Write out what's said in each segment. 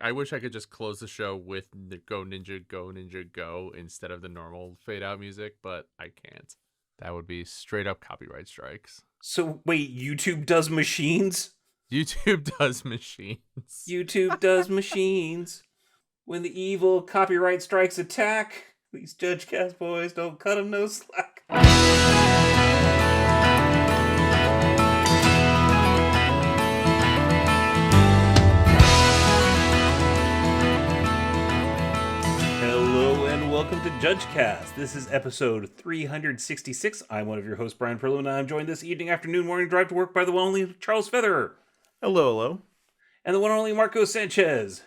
I wish I could just close the show with the Go Ninja Go instead of the normal fade out music, but I can't. That would be straight up copyright strikes. So wait, YouTube does machines? YouTube does machines. YouTube does machines. When the evil copyright strikes attack, these JudgeCast boys don't cut them no slack. Hello and welcome to JudgeCast. This is episode 366. I'm one of your hosts, Bryan, and I'm joined this afternoon, morning drive to work by the one and only Charles Feather. Hello, hello. And the one and only Marco Sanchez.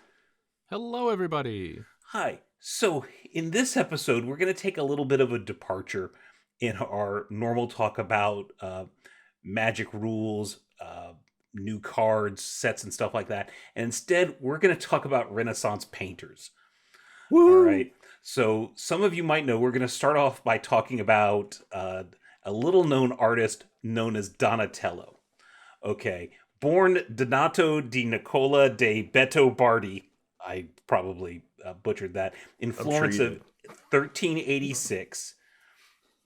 Hello, everybody. Hi. So, in this episode, we're going to take a little bit of a departure in our normal talk about magic rules, new cards, sets, and stuff like that. And instead, we're going to talk about Renaissance painters. Woo! All right. So, some of you might know we're going to start off by talking about a little-known artist known as Donatello. Okay. Born Donato di Nicola de Beto Bardi, I probably butchered that, in Florence of 1386.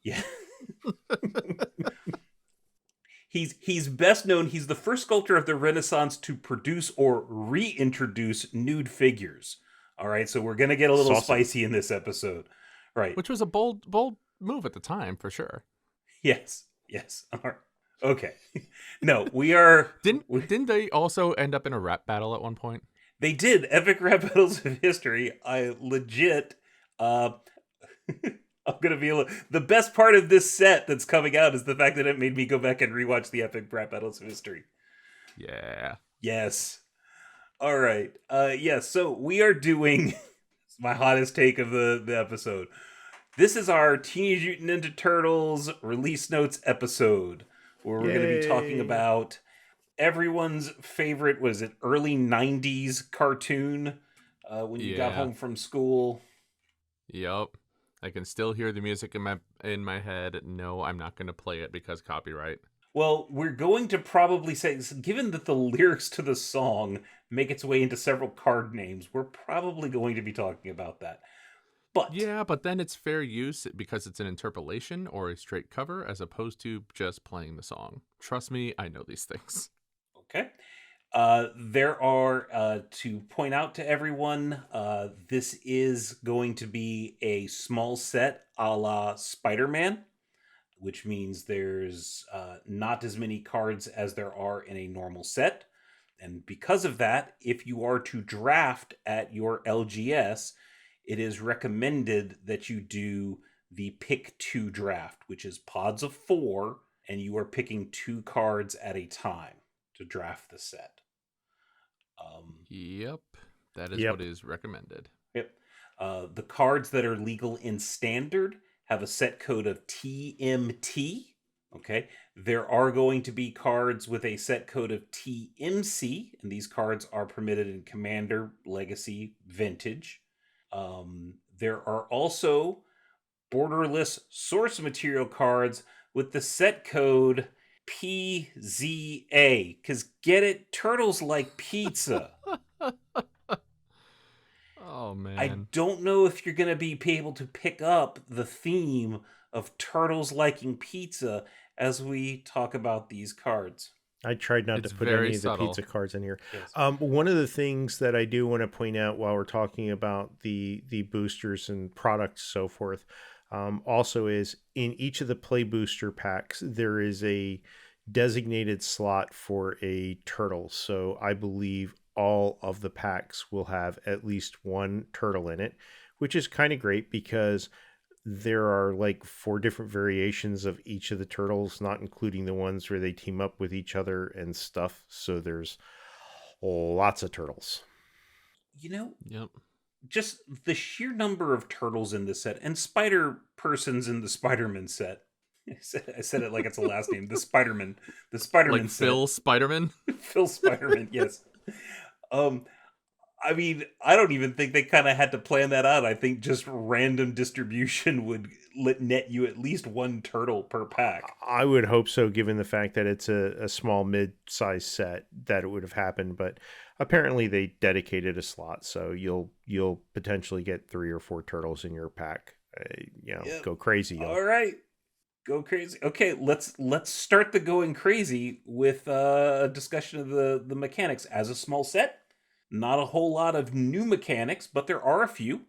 Yeah. He's best known, he's the first sculptor of the Renaissance to produce or reintroduce nude figures. All right, so we're going to get a little spicy in this episode. Right. Which was a bold move at the time, for sure. Yes. All right. Okay. No, we are... Didn't they also end up in a rap battle at one point? They did. Epic Rap Battles of History. I legit... I'm going to be... The best part of this set that's coming out is the fact that it made me go back and rewatch the Epic Rap Battles of History. Yeah. Yes. All right. Yes, so we are doing... my hottest take of the episode. This is our Teenage Mutant Ninja Turtles release notes episode, where we're going to be talking about everyone's favorite, was it early 90s cartoon when you got home from school? Yep. I can still hear the music in my head. No, I'm not going to play it because copyright. Well, we're going to probably say, given that the lyrics to the song make its way into several card names, we're probably going to be talking about that. But then it's fair use because it's an interpolation or a straight cover as opposed to just playing the song. Trust me, I know these things. Okay. There are, to point out to everyone, this is going to be a small set a la Spider-Man, which means there's not as many cards as there are in a normal set. And because of that, if you are to draft at your LGS, it is recommended that you do the pick 2 draft, which is pods of 4, and you are picking 2 cards at a time to draft the set. Yep, that is what is recommended. Yep. The cards that are legal in standard have a set code of TMT. Okay. There are going to be cards with a set code of TMC, and these cards are permitted in Commander, Legacy, Vintage. There are also borderless source material cards with the set code PZA, because get it? Turtles like pizza. Oh, man. I don't know if you're going to be able to pick up the theme of turtles liking pizza as we talk about these cards. I tried not to put any of the pizza cards in here. Yes. One of the things that I do want to point out while we're talking about the boosters and products, so forth, also is in each of the play booster packs, there is a designated slot for a turtle. So I believe all of the packs will have at least one turtle in it, which is kind of great because there are like 4 different variations of each of the turtles, not including the ones where they team up with each other and stuff. So there's lots of turtles. Yep. Just the sheer number of turtles in this set, and spider persons in the Spider-Man set. I said it like it's a last name. The Spider-Man like set. Phil Spider-Man? Phil Spider-Man, yes. I mean, I don't even think they kind of had to plan that out. I think just random distribution would net you at least 1 turtle per pack. I would hope so, given the fact that it's a small mid-size set, that it would have happened. But Apparently, they dedicated a slot, so you'll potentially get 3 or 4 turtles in your pack. Yep. Go crazy. All right. Go crazy. Okay, let's start the going crazy with a discussion of the mechanics as a small set. Not a whole lot of new mechanics, but there are a few.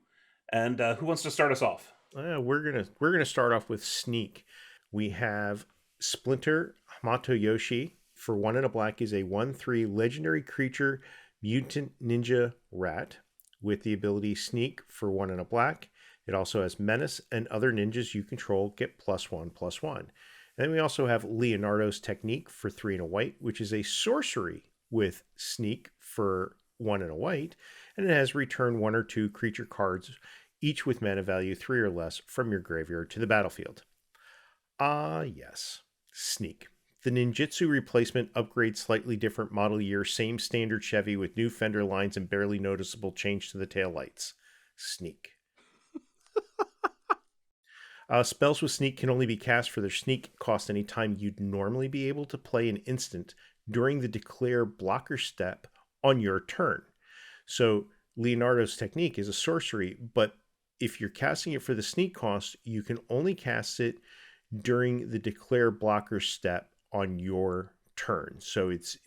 And who wants to start us off? We're gonna start off with Sneak. We have Splinter Hamato-yoshi. For 1 and a black is a 1/3 legendary creature mutant ninja rat with the ability Sneak for 1 and a black. It also has Menace, and other ninjas you control get +1/+1. And then we also have Leonardo's Technique for 3 and a white, which is a sorcery with Sneak for 1 and a white, and it has return 1 or 2 creature cards, each with mana value 3 or less, from your graveyard to the battlefield. Yes, Sneak. The ninjutsu replacement upgrades slightly different model year, same standard Chevy with new fender lines and barely noticeable change to the taillights. Sneak. Spells with Sneak can only be cast for their sneak cost anytime you'd normally be able to play an instant during the declare blocker step on your turn. So Leonardo's Technique is a sorcery, but if you're casting it for the sneak cost, you can only cast it during the declare blocker step on your turn. So it's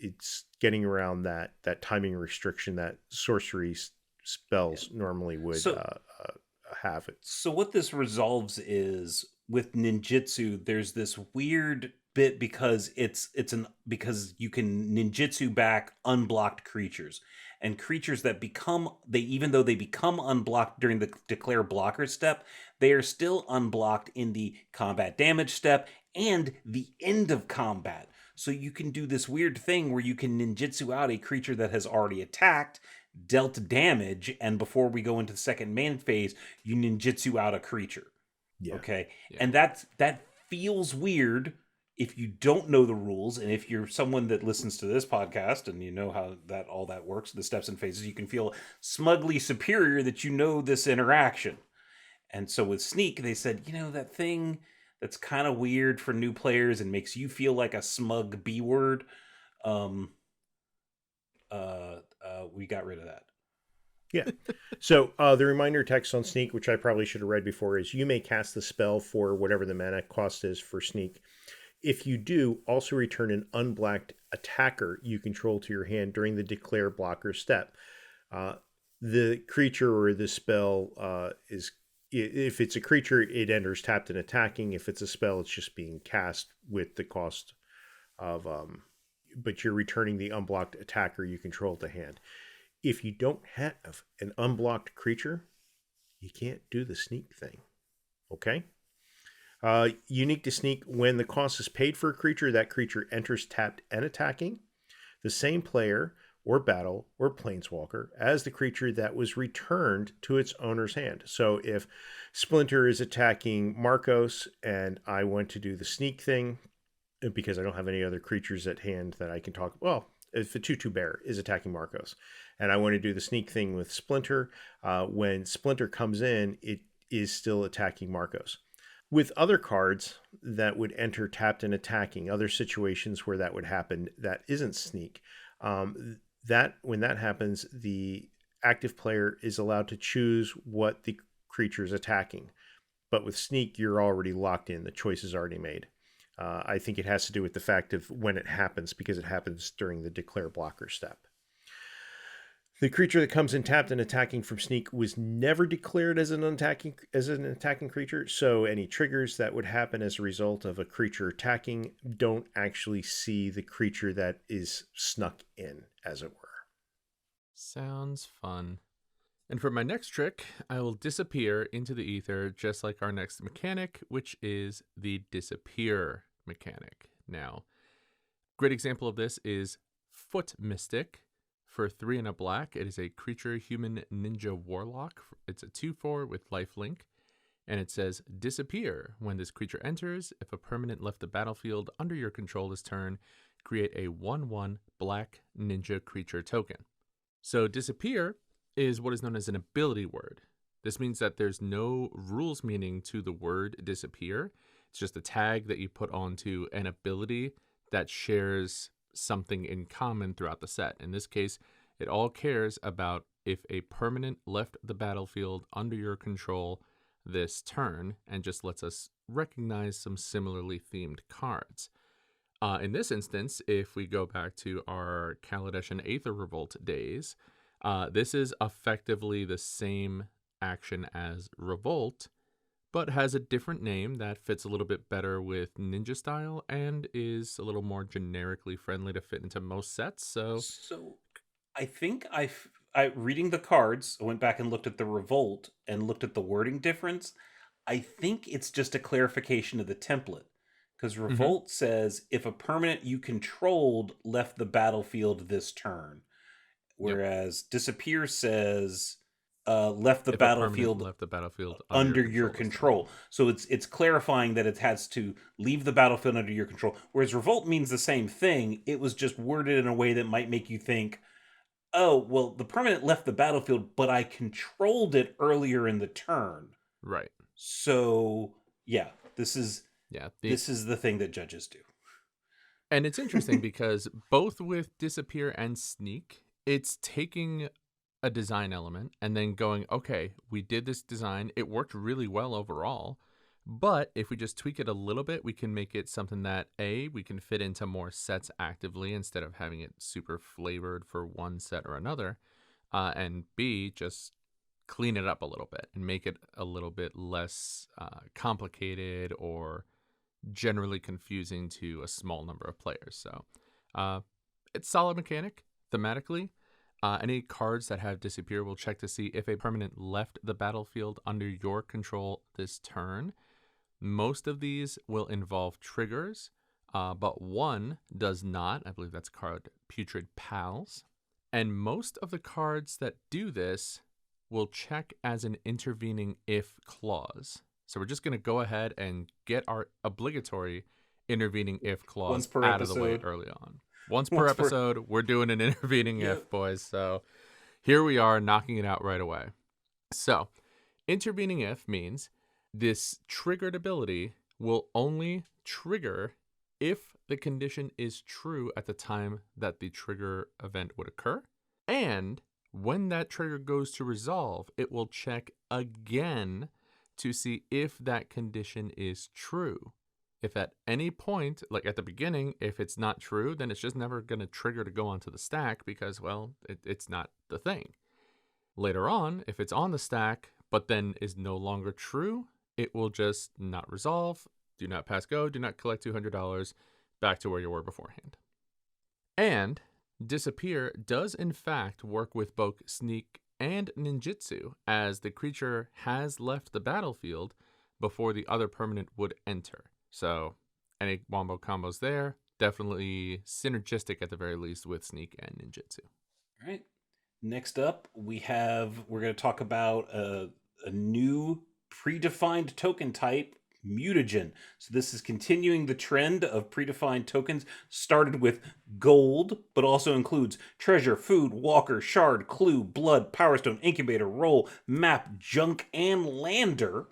getting around that timing restriction that sorcery spells normally would have it. So what this resolves is with ninjutsu, there's this weird bit because because you can ninjutsu back unblocked creatures, and creatures that even though they become unblocked during the declare blocker step, they are still unblocked in the combat damage step and the end of combat. So you can do this weird thing where you can ninjutsu out a creature that has already attacked, dealt damage, and before we go into the second main phase, you ninjutsu out a creature. Yeah. Okay. Yeah. And that feels weird if you don't know the rules, and if you're someone that listens to this podcast and you know how all that works, the steps and phases, you can feel smugly superior that you know this interaction. And so with Sneak, they said, that thing that's kind of weird for new players and makes you feel like a smug B word. We got rid of that. Yeah. So the reminder text on Sneak, which I probably should have read before, is you may cast the spell for whatever the mana cost is for Sneak. If you do, also return an unblocked attacker you control to your hand during the declare blocker step. The creature or the spell is, if it's a creature, it enters tapped and attacking. If it's a spell, it's just being cast with the cost of, but you're returning the unblocked attacker you control to hand. If you don't have an unblocked creature, you can't do the Sneak thing. Okay? Unique to Sneak, when the cost is paid for a creature, that creature enters tapped and attacking the same player or battle or planeswalker as the creature that was returned to its owner's hand. So if Splinter is attacking Marcos and I want to do the Sneak thing, because I don't have any other creatures at hand that I can talk, well, if a 2/2 bear is attacking Marcos and I want to do the Sneak thing with Splinter, when Splinter comes in, it is still attacking Marcos. With other cards that would enter tapped and attacking, other situations where that would happen that isn't Sneak, that when that happens, the active player is allowed to choose what the creature is attacking. But with Sneak, you're already locked in. The choice is already made. I think it has to do with the fact of when it happens, because it happens during the declare blocker step. The creature that comes in tapped and attacking from Sneak was never declared as an attacking creature, so any triggers that would happen as a result of a creature attacking don't actually see the creature that is snuck in, as it were. Sounds fun. And for my next trick, I will disappear into the ether, just like our next mechanic, which is the disappear mechanic. Now, great example of this is Foot Mystic. For 3 and a black, it is a creature human ninja warlock. It's a 2/4 with lifelink, and it says disappear. When this creature enters, if a permanent left the battlefield under your control this turn, create a 1/1 black ninja creature token. So disappear is what is known as an ability word. This means that there's no rules meaning to the word disappear. It's just a tag that you put onto an ability that shares something in common throughout the set. In this case, It all cares about if a permanent left the battlefield under your control this turn, and just lets us recognize some similarly themed cards. In this instance, if we go back to our Kaladesh and Aether Revolt days, this is effectively the same action as Revolt, but has a different name that fits a little bit better with Ninja style and is a little more generically friendly to fit into most sets. So I think I reading the cards, I went back and looked at the Revolt and looked at the wording difference. I think it's just a clarification of the template. Because Revolt says if a permanent you controlled left the battlefield this turn, whereas Disappear says left the battlefield under your control. So it's clarifying that it has to leave the battlefield under your control. Whereas Revolt means the same thing. It was just worded in a way that might make you think, oh, well, the permanent left the battlefield, but I controlled it earlier in the turn. Right. So yeah, this is the thing that judges do. And it's interesting because both with Disappear and Sneak, it's taking a design element and then going, okay, we did this design. It worked really well overall. But if we just tweak it a little bit, we can make it something that, A, we can fit into more sets actively instead of having it super flavored for one set or another. And B, just clean it up a little bit and make it a little bit less complicated or generally confusing to a small number of players. So it's solid mechanic thematically. Any cards that have Disappear will check to see if a permanent left the battlefield under your control this turn. Most of these will involve triggers, but one does not. I believe that's card Putrid Pals. And most of the cards that do this will check as an intervening if clause. So we're just going to go ahead and get our obligatory intervening if clause out of the way early on. Once per episode, we're doing an intervening if, boys. So here we are knocking it out right away. So intervening if means this triggered ability will only trigger if the condition is true at the time that the trigger event would occur. And when that trigger goes to resolve, it will check again to see if that condition is true. If at any point, like at the beginning, if it's not true, then it's just never going to trigger to go onto the stack because, well, it's not the thing. Later on, if it's on the stack, but then is no longer true, it will just not resolve, do not pass go, do not collect $200, back to where you were beforehand. And Disappear does in fact work with both Sneak and Ninjutsu, as the creature has left the battlefield before the other permanent would enter. So any wombo combos there, definitely synergistic at the very least with Sneak and Ninjutsu. All right. Next up, we're going to talk about a new predefined token type, Mutagen. So this is continuing the trend of predefined tokens, started with gold, but also includes treasure, food, walker, shard, clue, blood, power stone, incubator, roll, map, junk, and lander.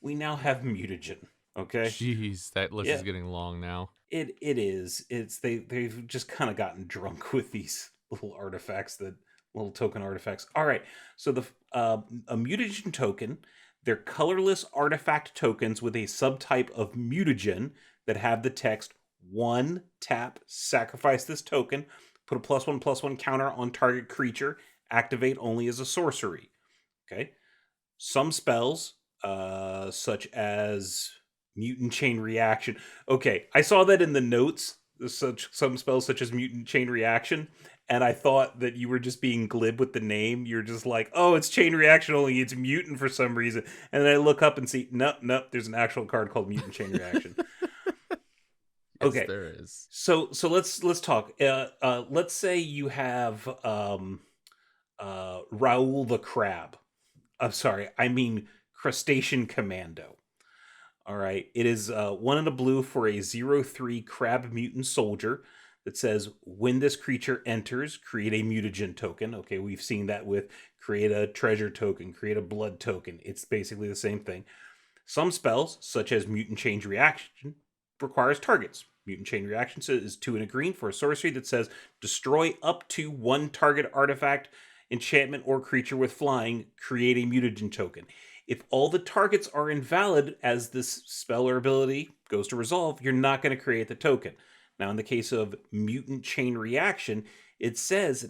We now have Mutagen. Okay. Jeez, that list is getting long now. It is. They've just kind of gotten drunk with these little artifacts, little token artifacts. All right. So a Mutagen token, they're colorless artifact tokens with a subtype of Mutagen that have the text 1 tap, sacrifice this token, put a +1/+1 counter on target creature, activate only as a sorcery. Okay. Some spells, such as Mutant Chain Reaction. Okay, I saw that in the notes, some spells such as Mutant Chain Reaction, and I thought that you were just being glib with the name. You're just like, oh, it's Chain Reaction, only it's Mutant for some reason. And then I look up and see, nope, there's an actual card called Mutant Chain Reaction. Okay, there is. So let's talk. Let's say you have Raoul the Crab. I'm sorry, I mean Crustacean Commando. All right, it is 1 and a blue for a 0/3 crab mutant soldier that says when this creature enters, create a mutagen token. Okay, we've seen that with create a treasure token, create a blood token. It's basically the same thing. Some spells, such as Mutant Change Reaction, requires targets. Mutant Chain Reaction is 2 and a green for a sorcery that says destroy up to 1 target artifact, enchantment, or creature with flying. Create a mutagen token. If all the targets are invalid as this spell or ability goes to resolve, you're not going to create the token. Now, in the case of Mutant Chain Reaction, it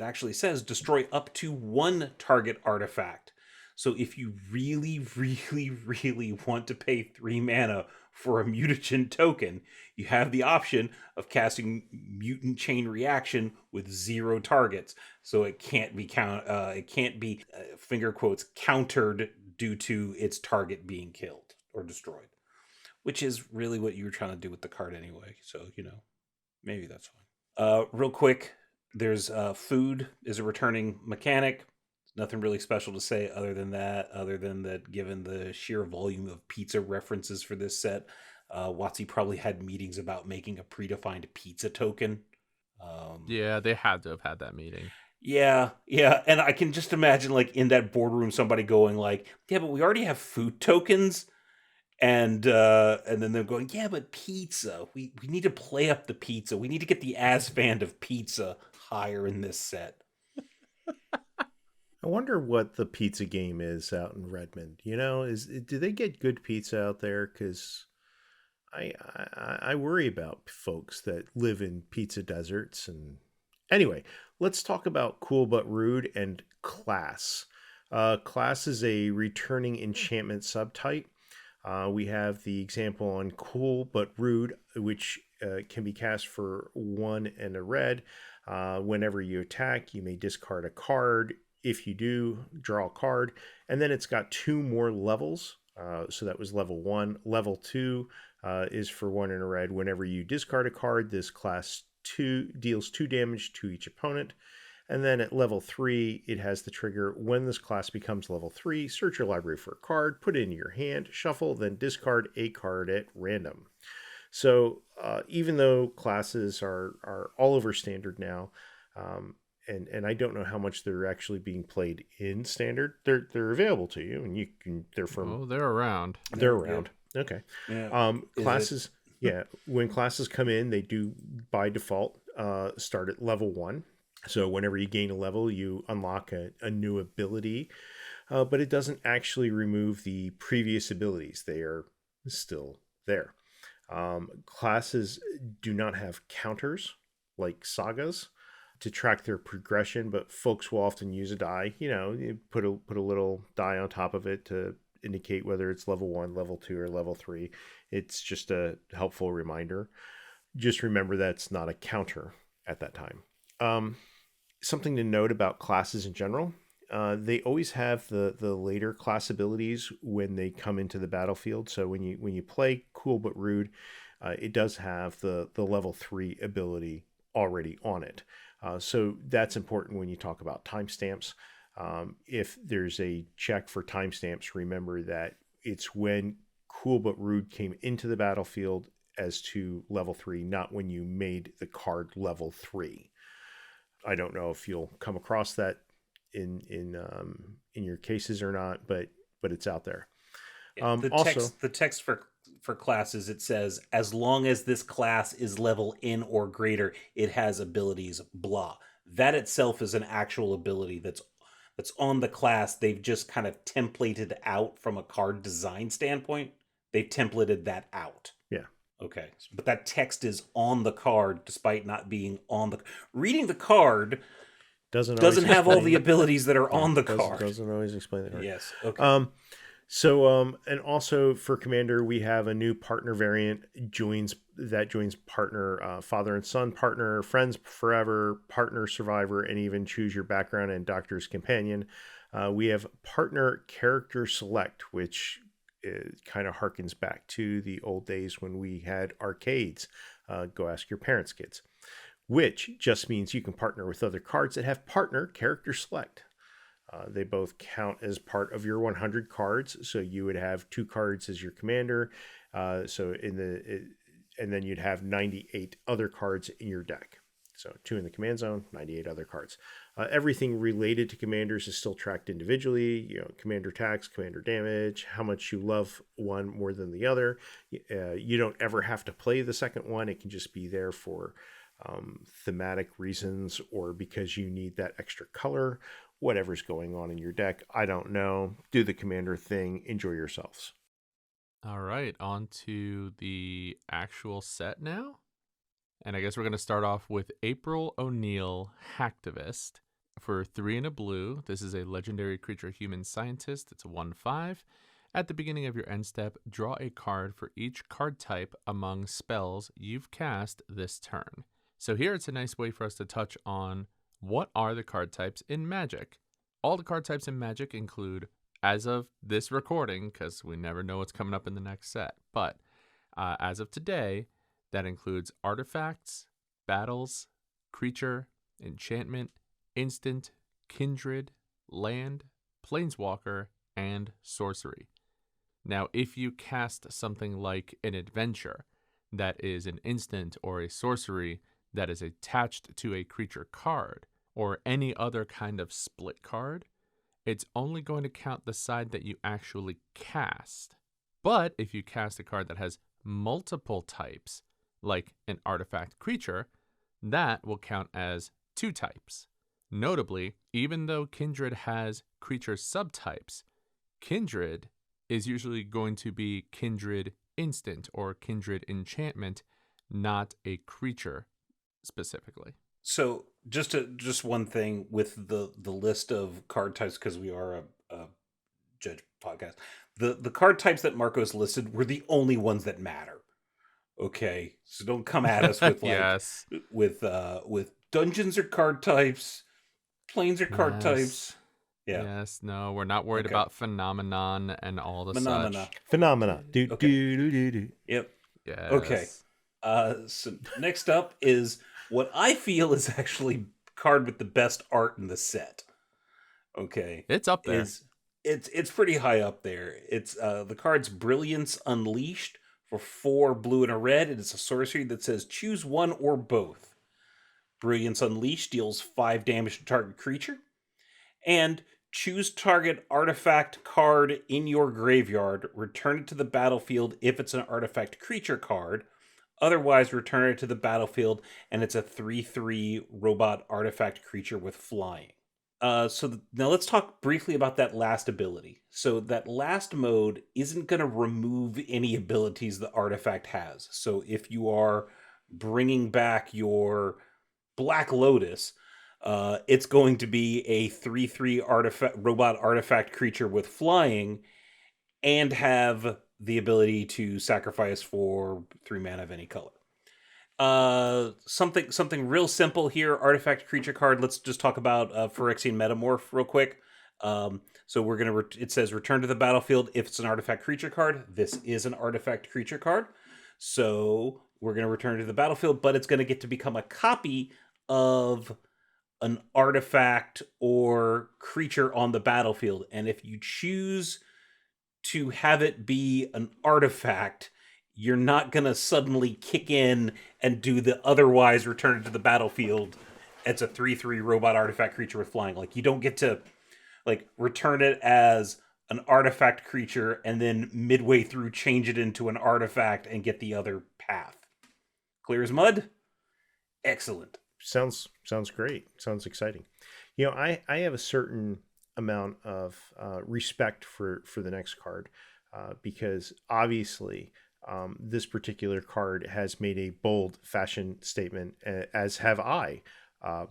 actually says destroy up to 1 target artifact. So if you really, really, really want to pay 3 mana for a mutagen token, you have the option of casting Mutant Chain Reaction with 0 targets. So it can't be finger quotes countered due to its target being killed or destroyed, which is really what you were trying to do with the card anyway. So, maybe that's fine. Real quick, there's food is a returning mechanic. Nothing really special to say other than that, given the sheer volume of pizza references for this set, WotC probably had meetings about making a predefined pizza token. Yeah, they had to have had that meeting. Yeah, and I can just imagine, like, in that boardroom, somebody going like, yeah, but we already have food tokens. And then they're going, yeah, but pizza. We need to play up the pizza. We need to get the band of pizza higher in this set. I wonder what the pizza game is out in Redmond. Do they get good pizza out there? Because I worry about folks that live in pizza deserts. And anyway, let's talk about Cool But Rude and Class. Class is a returning enchantment subtype. We have the example on Cool But Rude, which can be cast for 1 and a red. Whenever you attack, you may discard a card. If you do, draw a card. And then it's got 2 more levels. So that was level 1. Level 2 is for 1 and a red. Whenever you discard a card, this class 2 deals 2 damage to each opponent. And then at level 3, it has the trigger, when this class becomes level 3, search your library for a card, put it in your hand, shuffle, then discard a card at random. So even though classes are all over standard now, and I don't know how much they're actually being played in standard, they're available to you, and they're around. They're around. Yeah. Okay. Yeah. Classes, yeah, when classes come in, they do by default start at level 1. So whenever you gain a level, you unlock a new ability, but it doesn't actually remove the previous abilities. They are still there. Classes do not have counters like sagas to track their progression, but folks will often use a die. You put a little die on top of it to indicate whether it's level 1, level 2, or level 3. It's just a helpful reminder. Just remember that's not a counter at that time. Something to note about classes in general, they always have the later class abilities when they come into the battlefield. So when you play Cool But Rude, it does have the level 3 ability already on it. So that's important when you talk about timestamps. If there's a check for timestamps, remember that it's when Cool But Rude came into the battlefield as to level 3, not when you made the card level 3. I don't know if you'll come across that in your cases or not, but it's out there. The text for classes, it says, as long as this class is level N or greater, it has abilities blah. That itself is an actual ability that's on the class. They've just kind of templated out from a card design standpoint. They've templated that out. Yeah. Okay, but that text is on the card, despite not being on the. Reading the card doesn't have all the abilities that are on the card. Doesn't always explain the card. Yes. Okay. And also for Commander, we have a new partner variant joins partner, father and son partner, friends forever, partner survivor, and even choose your background and doctor's companion. We have partner character select, which it kind of harkens back to the old days when we had arcades. Go ask your parents' kids, which just means you can partner with other cards that have partner character select. They both count as part of your 100 cards. So you would have 2 cards as your commander. And then you'd have 98 other cards in your deck. So 2 in the command zone, 98 other cards. Everything related to commanders is still tracked individually. Commander attacks, commander damage, how much you love one more than the other. You don't ever have to play the second one. It can just be there for thematic reasons or because you need that extra color. Whatever's going on in your deck, I don't know. Do the commander thing. Enjoy yourselves. All right, on to the actual set now. And I guess we're going to start off with April O'Neil, Hacktivist. For 3 and a blue, this is a legendary creature human scientist. It's a 1/5. At the beginning of your end step, draw a card for each card type among spells you've cast this turn. So here it's a nice way for us to touch on what are the card types in Magic. All the card types in Magic include, as of this recording, because we never know what's coming up in the next set, but as of today, that includes artifacts, battles, creature, enchantment, instant, kindred, land, planeswalker, and sorcery. Now, if you cast something like an adventure that is an instant or a sorcery that is attached to a creature card or any other kind of split card, it's only going to count the side that you actually cast. But if you cast a card that has multiple types, like an artifact creature, that will count as 2 types. Notably, even though Kindred has creature subtypes, Kindred is usually going to be Kindred Instant or Kindred Enchantment, not a creature specifically. So just one thing with the list of card types, because we are a Judge podcast. The card types that Marcos listed were the only ones that matter. Okay, so don't come at us with yes. with dungeons or card types, planes or card types. Yeah. Yes. No, we're not worried about phenomenon and all the such. Phenomena. Do. Yep. Yes. Okay. So next up is what I feel is actually card with the best art in the set. Okay. It's up there. It's pretty high up there. It's the card's Brilliance Unleashed. For 4 blue and a red, it is a sorcery that says choose one or both. Brilliance Unleashed deals 5 damage to target creature. And choose target artifact card in your graveyard. Return it to the battlefield if it's an artifact creature card. Otherwise, return it to the battlefield, and it's a 3/3 robot artifact creature with flying. Now let's talk briefly about that last ability. So that last mode isn't going to remove any abilities the artifact has. So if you are bringing back your Black Lotus, it's going to be a 3/3 robot artifact creature with flying and have the ability to sacrifice for 3 mana of any color. Something real simple here. Artifact creature card. Let's just talk about Phyrexian Metamorph real quick. So we're gonna. It says return to the battlefield if it's an artifact creature card. This is an artifact creature card, so we're gonna return to the battlefield. But it's gonna get to become a copy of an artifact or creature on the battlefield. And if you choose to have it be an artifact, you're not going to suddenly kick in and do the otherwise return it to the battlefield. It's a 3/3 robot artifact creature with flying. Like, you don't get to return it as an artifact creature and then midway through change it into an artifact and get the other path. Clear as mud? Excellent. Sounds great. Sounds exciting. I have a certain amount of respect for the next card because obviously this particular card has made a bold fashion statement, as have I.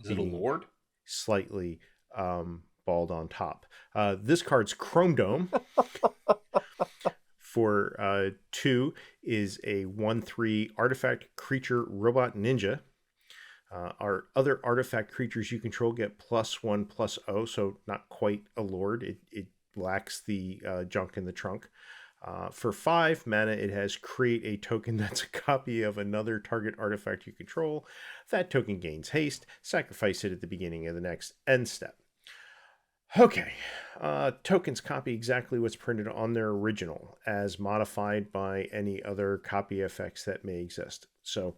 Is it a lord? Slightly bald on top. This card's Chrome Dome for 2 is a 1/3 artifact creature robot ninja. Our other artifact creatures you control get +1/+0, so not quite a lord. It lacks the junk in the trunk. For 5 mana, it has create a token that's a copy of another target artifact you control. That token gains haste. Sacrifice it at the beginning of the next end step. Okay, tokens copy exactly what's printed on their original, as modified by any other copy effects that may exist. So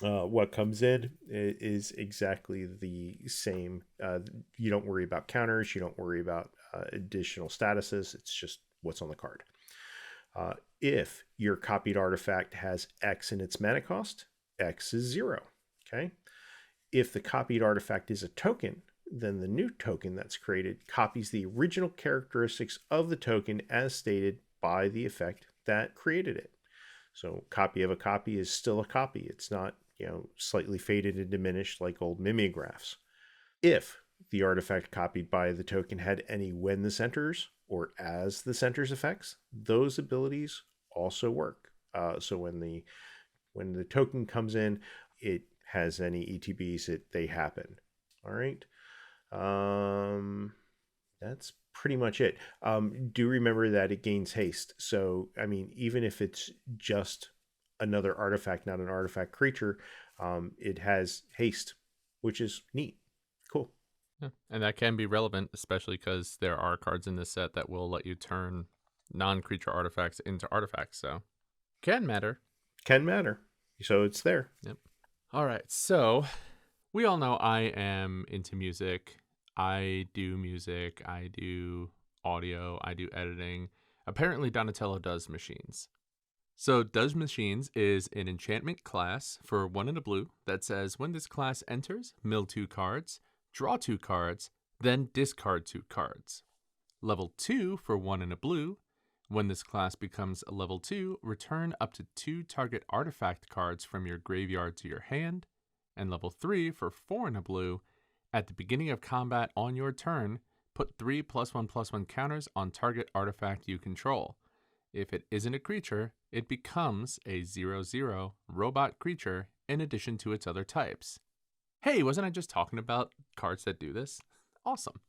What comes in is exactly the same. You don't worry about counters. You don't worry about additional statuses. It's just what's on the card. If your copied artifact has X in its mana cost, X is 0. Okay. If the copied artifact is a token, then the new token that's created copies the original characteristics of the token as stated by the effect that created it. So copy of a copy is still a copy. It's not, slightly faded and diminished like old mimeographs. If the artifact copied by the token had any when this enters or as this enters effects, those abilities also work. So when the token comes in, it has any ETBs, they happen. All right. That's pretty much it. Do remember that it gains haste. So, I mean, even if it's just another artifact, not an artifact creature, it has haste, which is neat. Cool. Yeah. And that can be relevant, especially because there are cards in this set that will let you turn non-creature artifacts into artifacts. So, can matter. Can matter. So it's there. Yep. All right. So, we all know I am into music. I do music. I do audio. I do editing. Apparently, Donatello does machines. So, Does Machines is an enchantment class for 1 and a blue that says when this class enters, mill 2 cards, draw 2 cards, then discard 2 cards. Level 2 for 1 and a blue. When this class becomes a level 2, return up to 2 target artifact cards from your graveyard to your hand. And level 3 for 4 and a blue. At the beginning of combat on your turn, put 3 +1/+1 counters on target artifact you control. If it isn't a creature, it becomes a 0/0 robot creature in addition to its other types. Hey, wasn't I just talking about cards that do this? Awesome.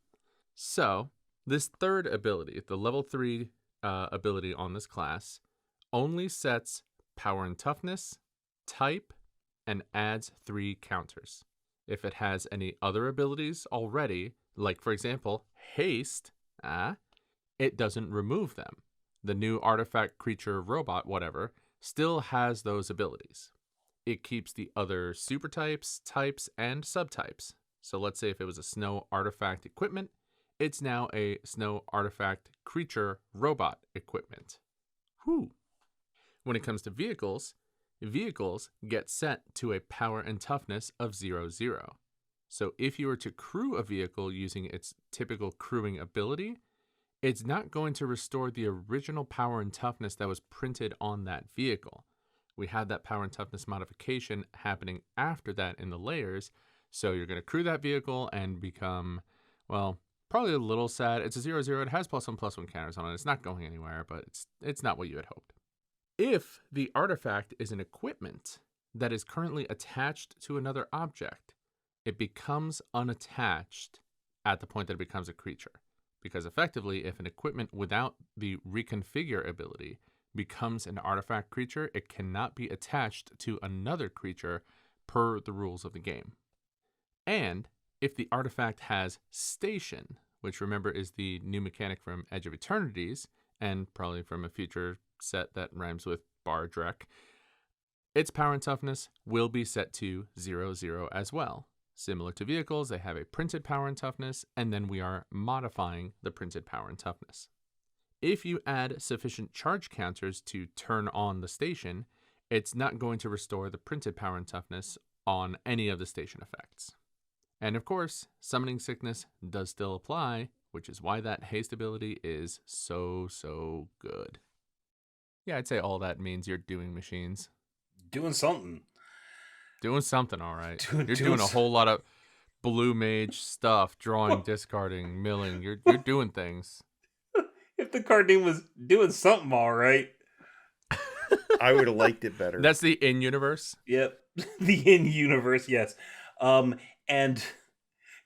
So, this third ability, the level 3 ability on this class, only sets power and toughness, type, and adds 3 counters. If it has any other abilities already, like for example, haste, it doesn't remove them. The new artifact, creature, robot, whatever, still has those abilities. It keeps the other super types, and subtypes. So let's say if it was a snow artifact equipment, it's now a snow artifact, creature, robot equipment. Whew. When it comes to vehicles get set to a power and toughness of 0/0. So if you were to crew a vehicle using its typical crewing ability, it's not going to restore the original power and toughness that was printed on that vehicle. We had that power and toughness modification happening after that in the layers, so you're going to crew that vehicle and become, well, probably a little sad. It's a 0/0, it has +1/+1 counters on it, it's not going anywhere, but it's not what you had hoped. If the artifact is an equipment that is currently attached to another object, it becomes unattached at the point that it becomes a creature. Because effectively, if an equipment without the reconfigure ability becomes an artifact creature, it cannot be attached to another creature per the rules of the game. And if the artifact has station, which remember is the new mechanic from Edge of Eternities, and probably from a future set that rhymes with Bardrek, its power and toughness will be set to 0/0 as well. Similar to vehicles, they have a printed power and toughness, and then we are modifying the printed power and toughness. If you add sufficient charge counters to turn on the station, it's not going to restore the printed power and toughness on any of the station effects. And of course, summoning sickness does still apply, which is why that haste ability is so good. Yeah, I'd say all that means you're doing machines. Doing something. Doing something, all right. You're doing a whole lot of blue mage stuff, drawing, discarding, milling. You're doing things. If the card name was doing something, all right. I would have liked it better. That's the in-universe? Yep. The in-universe, yes. And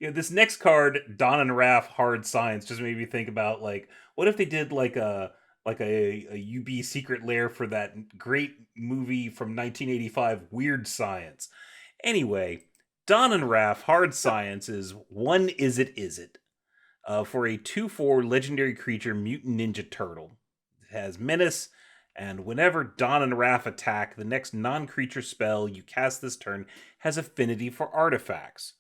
this next card, Don and Raph, Hard Science, just made me think about, like, what if they did like a UB secret lair for that great movie from 1985, Weird Science. Anyway, Don and Raph, Hard Science is one Is It? For a 2/4 legendary creature, Mutant Ninja Turtle. It has Menace, And whenever Dawn and Wrath attack, the next non-creature spell you cast this turn has affinity for artifacts.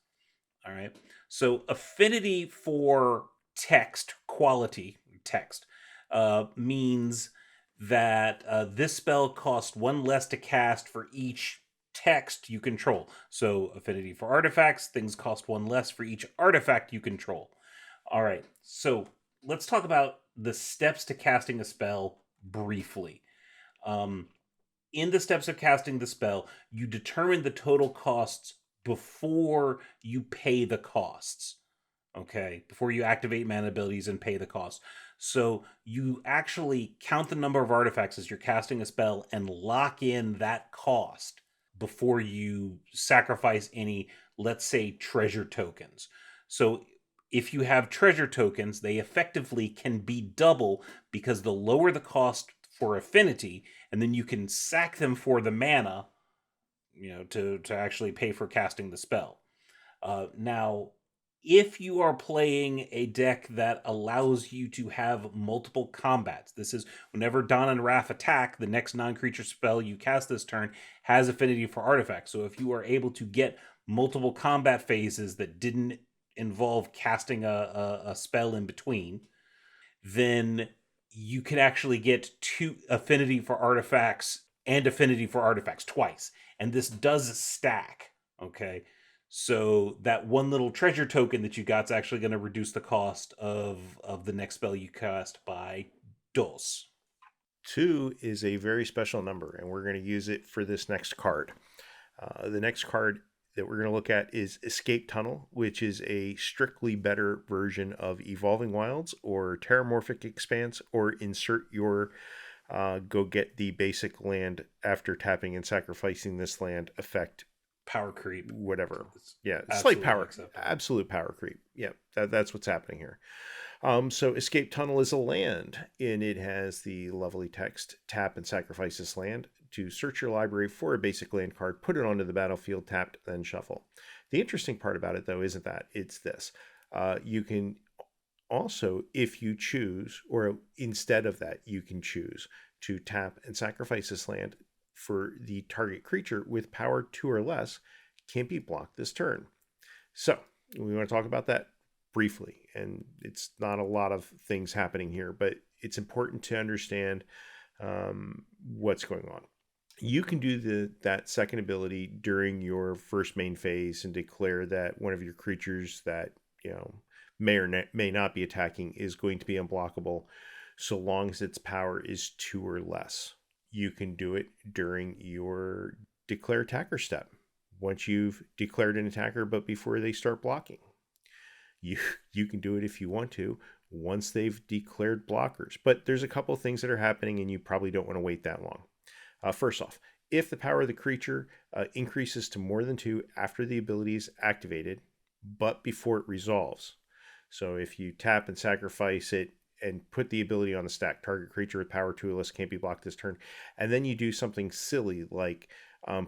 All right. So affinity for text, quality text, means that this spell costs one less to cast for each text you control. So affinity for artifacts, things cost one less for each artifact you control. All right. So let's talk about the steps to casting a spell briefly. In the steps of casting the spell, you determine the total costs before you pay the costs. Okay, before you activate mana abilities and pay the costs. So you actually count the number of artifacts as you're casting a spell and lock in that cost before you sacrifice any, let's say, treasure tokens. So if you have treasure tokens, they effectively can be double, because the lower the cost for affinity, and then you can sack them for the mana, to actually pay for casting the spell. Now, if you are playing a deck that allows you to have multiple combats, this is whenever Dawn and Wrath attack, the next non-creature spell you cast this turn has affinity for artifacts. So if you are able to get multiple combat phases that didn't involve casting a spell in between, then you can actually get two affinity for artifacts and affinity for artifacts twice. And this does stack, okay? So that one little treasure token that you got is actually going to reduce the cost of the next spell you cast by dos. 2 is a very special number, and we're going to use it for this next card. The next card that we're going to look at is Escape Tunnel, which is a strictly better version of Evolving Wilds or Terramorphic Expanse, or insert your go get the basic land after tapping and sacrificing this land effect. Power creep. Whatever. Yeah, slight power. Absolute power creep. Yeah, that's what's happening here. So Escape Tunnel is a land, and it has the lovely text, tap and sacrifice this land to search your library for a basic land card, put it onto the battlefield, tapped, then shuffle. The interesting part about it, though, isn't that. It's this. You can also, if you choose, or instead of that, you can choose to tap and sacrifice this land for the target creature with power 2 or less can't be blocked this turn. So we want to talk about that briefly, and it's not a lot of things happening here, but it's important to understand what's going on. You can do that second ability during your first main phase and declare that one of your creatures that may or may not be attacking is going to be unblockable, so long as its power is 2 or less. You can do it during your declare attacker step, once you've declared an attacker but before they start blocking. You can do it if you want to once they've declared blockers, but there's a couple of things that are happening and you probably don't want to wait that long. First off, if the power of the creature increases to more than 2 after the ability is activated, but before it resolves. So if you tap and sacrifice it and put the ability on the stack, target creature with power 2 or less can't be blocked this turn, and then you do something silly like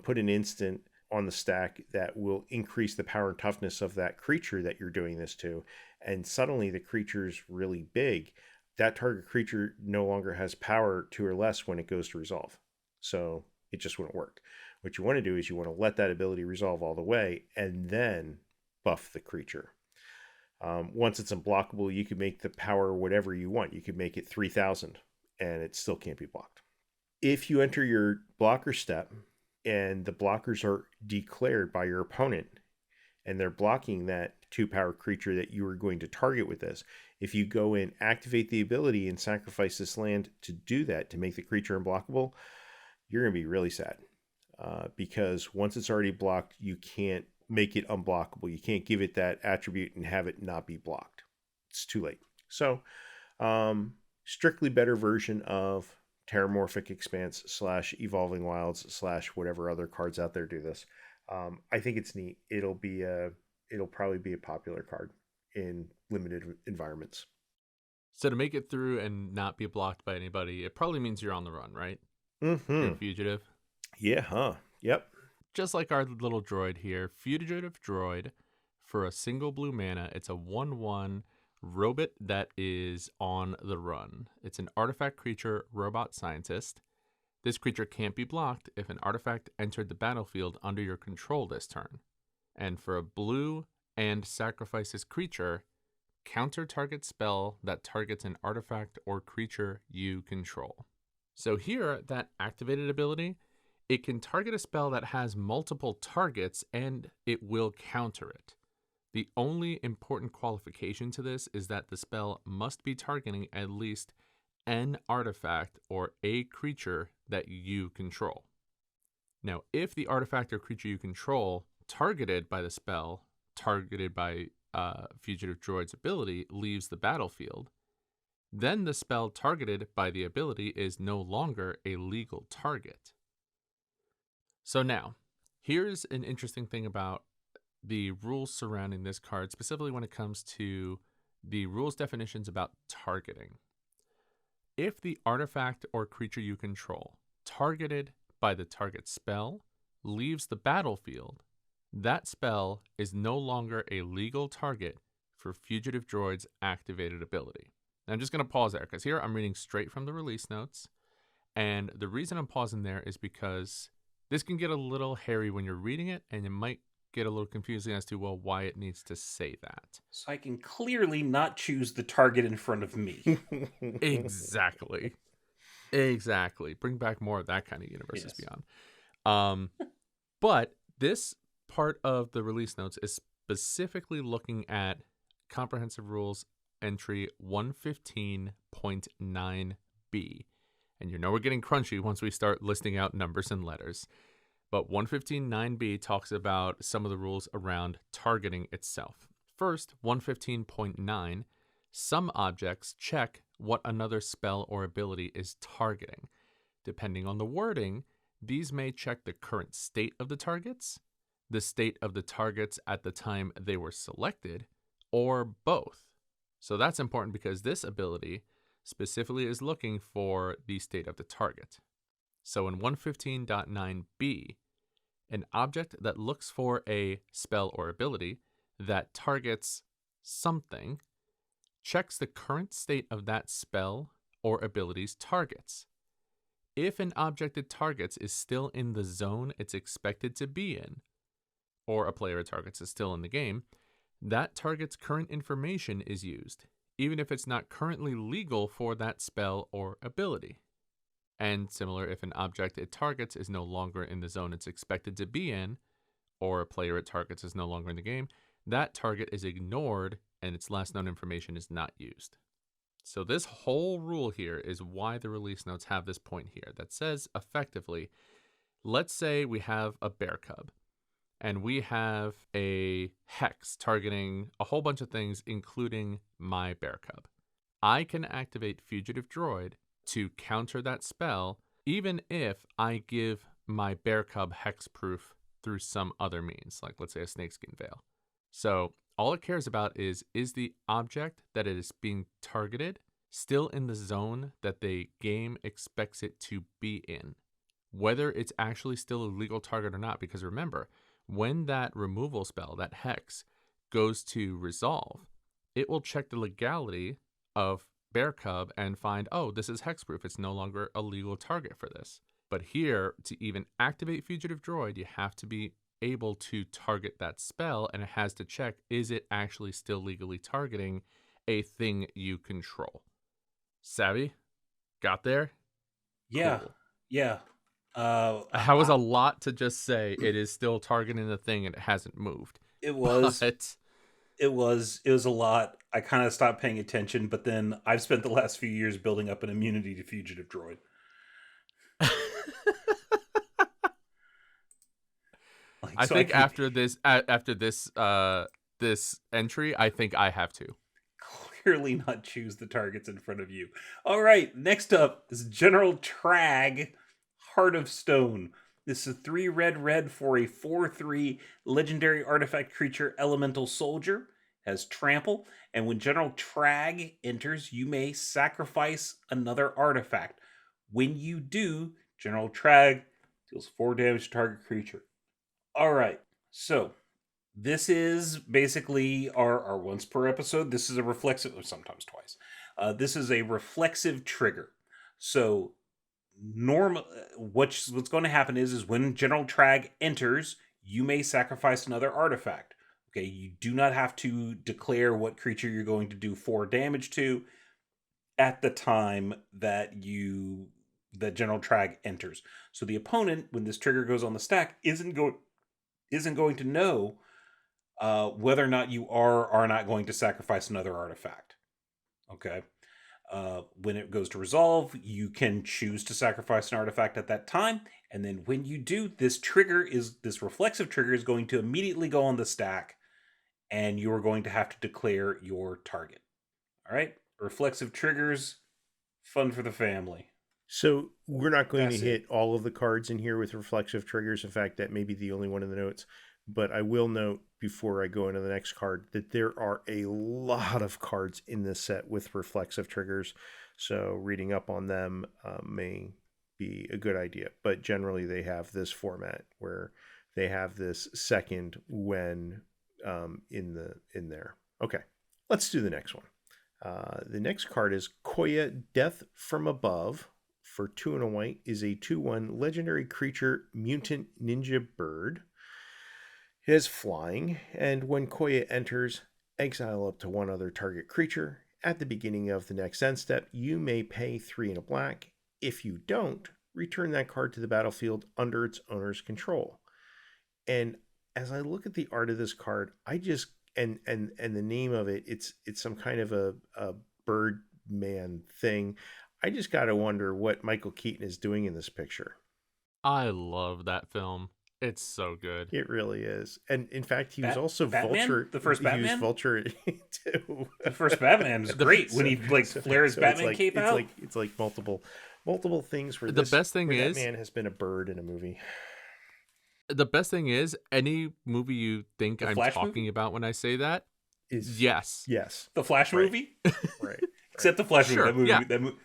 put an instant on the stack that will increase the power and toughness of that creature that you're doing this to, and suddenly the creature's really big, that target creature no longer has power 2 or less when it goes to resolve. So it just wouldn't work. What you want to do is you want to let that ability resolve all the way and then buff the creature. Once it's unblockable, you can make the power whatever you want. You could make it 3,000 and it still can't be blocked. If you enter your blocker step and the blockers are declared by your opponent and they're blocking that 2-power creature that you were going to target with this, if you go in, activate the ability and sacrifice this land to do that, to make the creature unblockable, you're going to be really sad. Because once it's already blocked, you can't make it unblockable. You can't give it that attribute and have it not be blocked. It's too late. So, strictly better version of Terramorphic Expanse / Evolving Wilds / whatever other cards out there do this. I think it's neat. It'll probably be a popular card in limited environments. So to make it through and not be blocked by anybody, it probably means you're on the run, right? Mm-hmm. You're a fugitive. Yeah, huh? Yep. Just like our little droid here, Fugitive Droid, for a single blue mana, it's a 1/1 robot that is on the run. It's an artifact creature, robot scientist. This creature can't be blocked if an artifact entered the battlefield under your control this turn. And for a blue and sacrifice this creature, counter target spell that targets an artifact or creature you control. So here, that activated ability, it can target a spell that has multiple targets and it will counter it. The only important qualification to this is that the spell must be targeting at least an artifact or a creature that you control. Now, if the artifact or creature you control targeted by the spell, targeted by Fugitive Droid's ability, leaves the battlefield, then the spell targeted by the ability is no longer a legal target. So now, here's an interesting thing about the rules surrounding this card, specifically when it comes to the rules definitions about targeting. If the artifact or creature you control, targeted by the target spell, leaves the battlefield, that spell is no longer a legal target for Fugitive Droid's activated ability. Now, I'm just going to pause there because here I'm reading straight from the release notes. And the reason I'm pausing there is because this can get a little hairy when you're reading it, and it might get a little confusing as to, well, why it needs to say that. So I can clearly not choose the target in front of me. Exactly. Bring back more of that kind of Universes Yes. Beyond. But this part of the release notes is specifically looking at Comprehensive Rules entry 115.9b. And you know we're getting crunchy once we start listing out numbers and letters. But 115.9b talks about some of the rules around targeting itself. First, 115.9, some objects check what another spell or ability is targeting. Depending on the wording, these may check the current state of the targets, the state of the targets at the time they were selected, or both. So that's important because this ability specifically is looking for the state of the target. So in 115.9b, an object that looks for a spell or ability that targets something checks the current state of that spell or ability's targets. If an object it targets is still in the zone it's expected to be in, or a player it targets is still in the game, that target's current information is used, even if it's not currently legal for that spell or ability. And similar, if an object it targets is no longer in the zone it's expected to be in, or a player it targets is no longer in the game, that target is ignored and its last known information is not used. So this whole rule here is why the release notes have this point here that says effectively, let's say we have a bear cub and we have a hex targeting a whole bunch of things, including my bear cub. I can activate Fugitive Droid to counter that spell, even if I give my bear cub hexproof through some other means, like let's say a snakeskin veil. So all it cares about is the object that it is being targeted still in the zone that the game expects it to be in, whether it's actually still a legal target or not. Because remember, when that removal spell, that hex, goes to resolve, it will check the legality of Bear Cub and find, oh, this is hexproof. It's no longer a legal target for this. But here, to even activate Fugitive Droid, you have to be able to target that spell, and it has to check, is it actually still legally targeting a thing you control? Savvy? Got there? Yeah. Cool. Yeah. That was a lot to just say it is still targeting the thing and it hasn't moved. It was. But It was a lot. I kind of stopped paying attention, but then I've spent the last few years building up an immunity to Fugitive Droid. I think after this this entry, I think I have to clearly not choose the targets in front of you. All right, next up is General Trag, Heart of Stone. This is 3 red for a 4/3 legendary artifact creature elemental soldier. Has trample, and when General Trag enters, you may sacrifice another artifact. When you do, General Trag deals 4 damage to target creature. All right, so this is basically our once per episode. This is a reflexive, or sometimes twice. This is a reflexive trigger. So what's going to happen is when General Trag enters, you may sacrifice another artifact. Okay, you do not have to declare what creature you're going to do 4 damage to at the time that General Trag enters. So the opponent, when this trigger goes on the stack, isn't going to know whether or not you are not going to sacrifice another artifact. Okay. When it goes to resolve, you can choose to sacrifice an artifact at that time, and then when you do, this reflexive trigger is going to immediately go on the stack, and you are going to have to declare your target. All right, reflexive triggers, fun for the family. So we're not going to hit all of the cards in here with reflexive triggers. In fact, that may be the only one in the notes. But I will note before I go into the next card that there are a lot of cards in this set with reflexive triggers. So reading up on them may be a good idea. But generally they have this format where they have this second when in there. Okay, let's do the next one. The next card is Koya, Death from Above. For 2 and a white, is a 2/1 legendary creature, mutant ninja bird. It has flying, and when Koya enters, exile up to 1 other target creature. At the beginning of the next end step, you may pay 3 and a black. If you don't, return that card to the battlefield under its owner's control. And as I look at the art of this card, I just and the name of it, it's some kind of a Birdman thing. I just got to wonder what Michael Keaton is doing in this picture. I love that film. It's so good. It really is. And in fact, he was also Batman? Vulture. The first Batman? He was Vulture too. The first Batman is great when he flares Batman cape out. It's like multiple things where the best thing is Batman has been a bird in a movie. The best thing is any movie you think I'm talking movie? about when I say that is yes. The Flash movie? Right. Except the Flash sure, movie. Yeah. That movie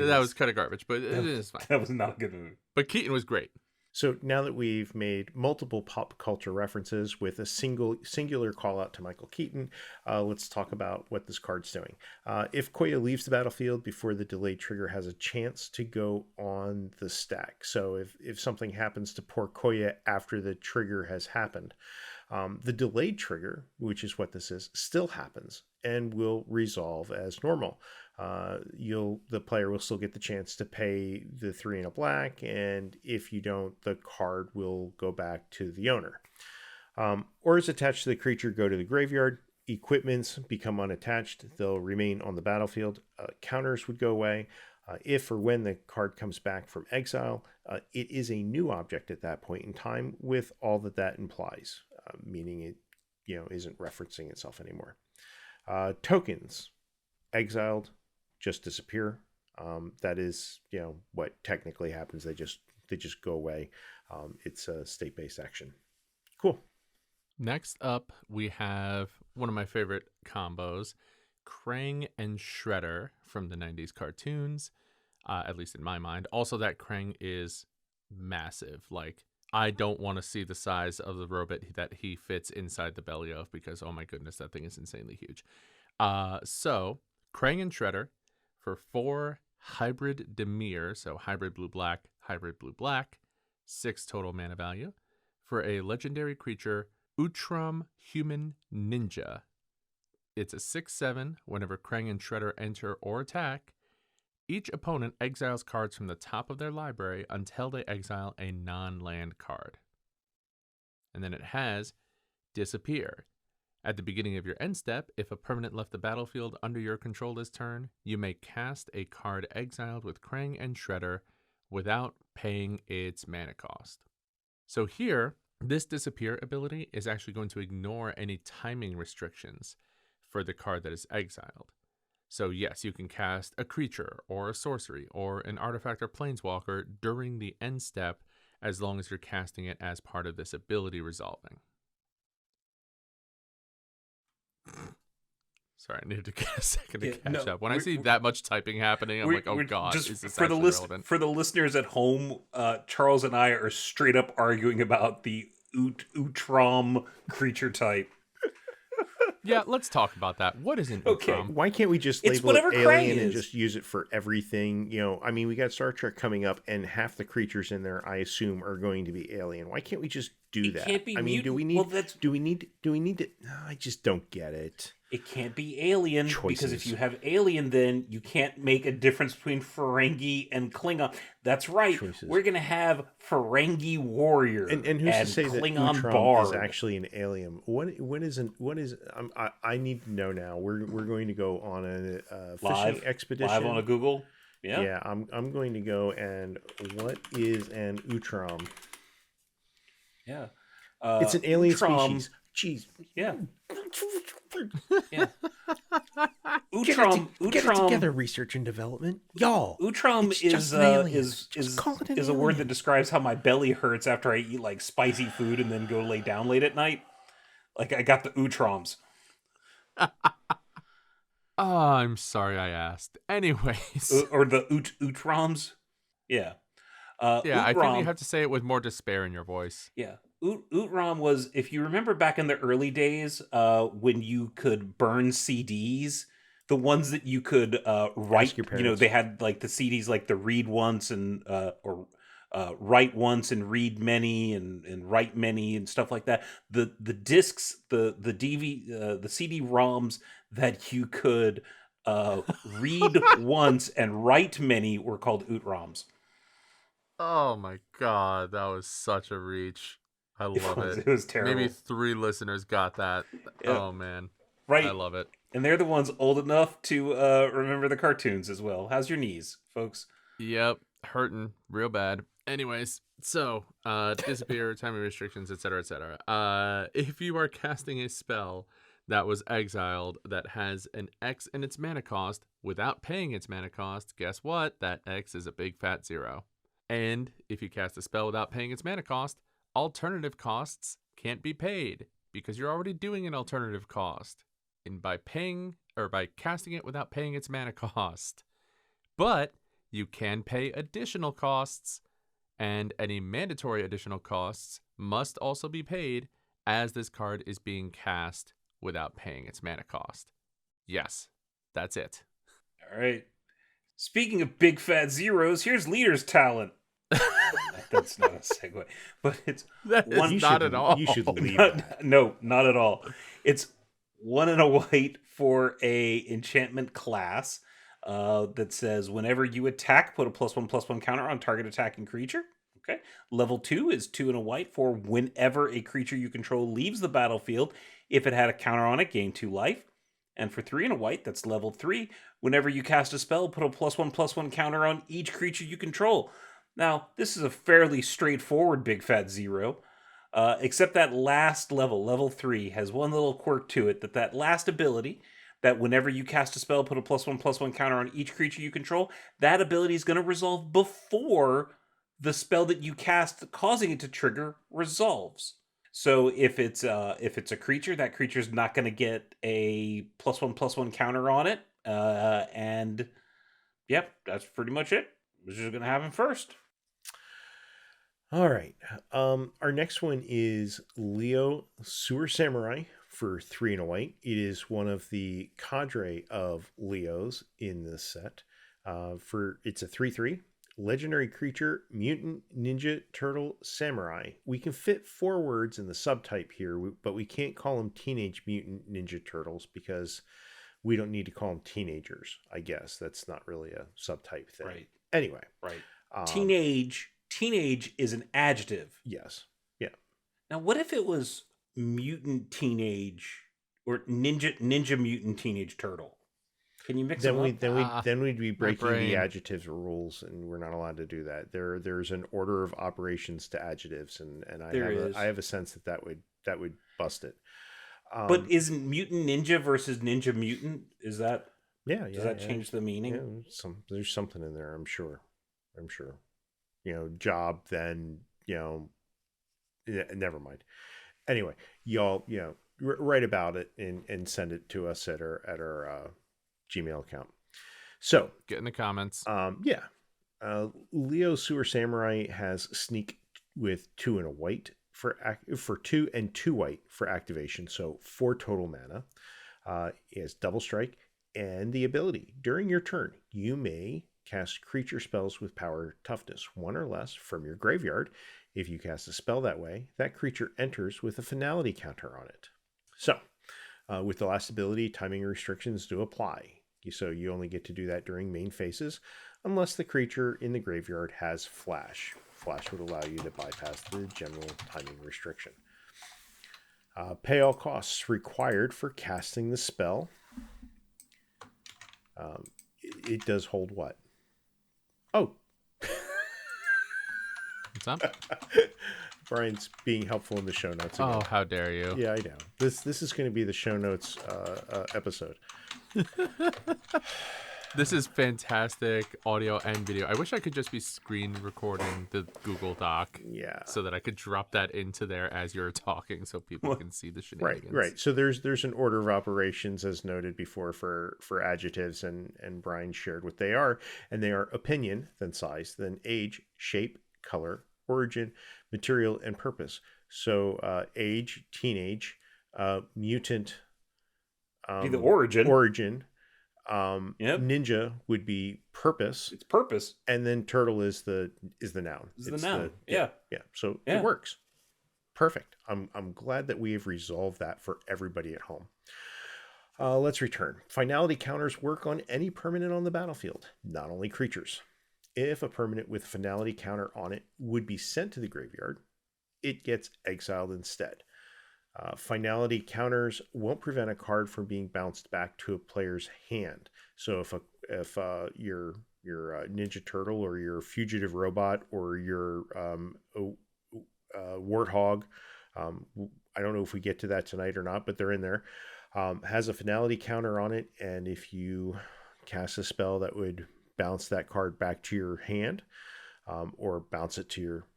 that was kind of garbage, but it is fine. That was not a good movie. But Keaton was great. So now that we've made multiple pop culture references with a singular call out to Michael Keaton, let's talk about what this card's doing. If Koya leaves the battlefield before the delayed trigger has a chance to go on the stack. So if something happens to poor Koya after the trigger has happened, the delayed trigger, which is what this is, still happens and will resolve as normal. The player will still get the chance to pay the 3 and a black, and if you don't, the card will go back to the owner. Ors attached to the creature go to the graveyard. Equipments become unattached. They'll remain on the battlefield. Counters would go away. If or when the card comes back from exile, it is a new object at that point in time with all that implies, meaning it isn't referencing itself anymore. Tokens exiled just disappear. That is what technically happens. They just go away. It's a state-based action. Cool. Next up, we have one of my favorite combos, Krang and Shredder from the 90s cartoons, at least in my mind. Also, that Krang is massive. Like, I don't want to see the size of the robot that he fits inside the belly of because, oh my goodness, that thing is insanely huge. So, Krang and Shredder for 4 hybrid Demir, so hybrid blue-black, 6 total mana value, for a legendary creature, Utrom Human Ninja. It's a 6/7. Whenever Krang and Shredder enter or attack, each opponent exiles cards from the top of their library until they exile a non-land card. And then it has Disappear. At the beginning of your end step, if a permanent left the battlefield under your control this turn, you may cast a card exiled with Krang and Shredder without paying its mana cost. So here, this Disappear ability is actually going to ignore any timing restrictions for the card that is exiled. So yes, you can cast a creature or a sorcery or an artifact or planeswalker during the end step as long as you're casting it as part of this ability resolving. Sorry, I needed to get a second to catch up. When I see that much typing happening, I'm like, oh god, is this actually relevant? For the listeners at home, Charles and I are straight up arguing about the Utrom creature type. Yeah, let's talk about that. What is an Okay. Utrom? Why can't we just It's label whatever it Krang alien and is. just use it for everything? I mean, we got Star Trek coming up, and half the creatures in there, I assume, are going to be alien. Why can't we just do It that? can't be I mean, mutant. do we Well, need to? No, I just don't get it. It can't be alien because if Choices. you have alien, then you can't make a difference between Ferengi and Klingon. That's right. Choices. We're gonna have Ferengi warrior And who's to say Klingon that Utrom bard. is actually an alien? What is? I need to know now. We're going to go on a fishing expedition. Live on a Google. Yeah. Yeah, I'm going to go. And what is an Utrom? Yeah. It's an alien Utrom- species. Jeez. Yeah. Yeah. Get it Utrom together, research and development, y'all. Utrom It's is just an alien. is Just call it an is a word that alien. describes how my belly hurts after I eat like spicy food and then go lay down late at night. Like I got the Utroms. Oh, I'm sorry I asked. Anyways. Or the Utroms. Yeah. Yeah, I think you Utrom- have to say it with more despair in your voice. Yeah. Utrom was, if you remember back in the early days, when you could burn CDs, the ones that you could write, your parents. they had like the CDs like the read once and or write once and read many and write many and stuff like that. The discs, the CD-ROMs that you could read once and write many were called Utroms. Oh my god, that was such a reach. I love it. It was terrible. Maybe 3 listeners got that. Yep. Oh man. Right. I love it. And they're the ones old enough to remember the cartoons as well. How's your knees, folks? Yep, hurting real bad. Anyways, so disappear, timing restrictions, etc., etc. If you are casting a spell that was exiled that has an X in its mana cost without paying its mana cost, guess what? That X is a big fat 0. And if you cast a spell without paying its mana cost, alternative costs can't be paid because you're already doing an alternative cost. And by casting it without paying its mana cost. But you can pay additional costs, and any mandatory additional costs must also be paid as this card is being cast without paying its mana cost. Yes, that's it. All right. Speaking of big fat zeros, here's leader's talent. That's not a segue, but it's That is You not should- at all. You should leave that. No, not at all. It's 1 and a white for a enchantment class that says whenever you attack, put a +1/+1 counter on target attacking creature. Okay. Level 2 is 2 and a white for whenever a creature you control leaves the battlefield. If it had a counter on it, gain 2 life. And for 3 and a white, that's level 3. Whenever you cast a spell, put a +1/+1 counter on each creature you control. Now, this is a fairly straightforward big fat 0. Except that last level, level 3, has one little quirk to it, that last ability, that whenever you cast a spell, put a +1/+1 counter on each creature you control, that ability is going to resolve before the spell that you cast causing it to trigger resolves. So if it's a creature, that creature's not going to get a +1/+1 counter on it. And yep, that's pretty much it. Which is going to happen first. All right. Our next one is Leo Sewer Samurai for 3 and a white. It is one of the cadre of Leos in this set. It's a 3/3 legendary creature, mutant ninja turtle samurai. We can fit 4 words in the subtype here, but we can't call them teenage mutant ninja turtles because we don't need to call them teenagers. I guess that's not really a subtype thing. Right. Anyway. Right. Teenage is an adjective. Yes. Yeah. Now, what if it was mutant teenage or ninja mutant teenage turtle? Can you mix them up? Then we'd be breaking brain. the adjectives rules, and we're not allowed to do that. There's an order of operations to adjectives, and I have a sense that would bust it. But isn't mutant ninja versus ninja mutant? Is that yeah? Does that change the meaning? Yeah, there's something in there. I'm sure. Job. Then never mind. Anyway, y'all, write about it and send it to us at our Gmail account. So Get in the comments. Leo Sewer Samurai has sneak with 2 and a white. for 2 and 2 white for activation, so 4 total mana. Is double strike, and the ability during your turn you may cast creature spells with power toughness 1 or less from your graveyard. If you cast a spell that way, that creature enters with a finality counter on it. So with the last ability, timing restrictions do apply, so you only get to do that during main phases unless the creature in the graveyard has flash. Flash would allow you to bypass the general timing restriction. Pay all costs required for casting the spell. It does hold what? Oh. What's up? Brian's being helpful in the show notes again. Oh, how dare you. Yeah, I know. This is going to be the show notes episode. This is fantastic audio and video. I wish I could just be screen recording the Google Doc. Yeah. So that I could drop that into there as you're talking so people can see the shenanigans. Right. So there's an order of operations as noted before for adjectives, and Bryan shared what they are. And they are opinion, then size, then age, shape, color, origin, material, and purpose. So age, teenage, mutant. Be the origin. Origin. Ninja would be purpose. It's purpose, and then turtle is the noun. It's the noun. Yeah. So it works. Perfect. I'm glad that we have resolved that for everybody at home. Let's return. Finality counters work on any permanent on the battlefield, not only creatures. If a permanent with finality counter on it would be sent to the graveyard, it gets exiled instead. Finality counters won't prevent a card from being bounced back to a player's hand. So if your Ninja Turtle or your Fugitive Robot or your Warthog, I don't know if we get to that tonight or not, but they're in there, has a finality counter on it, and if you cast a spell that would bounce that card back to your hand, or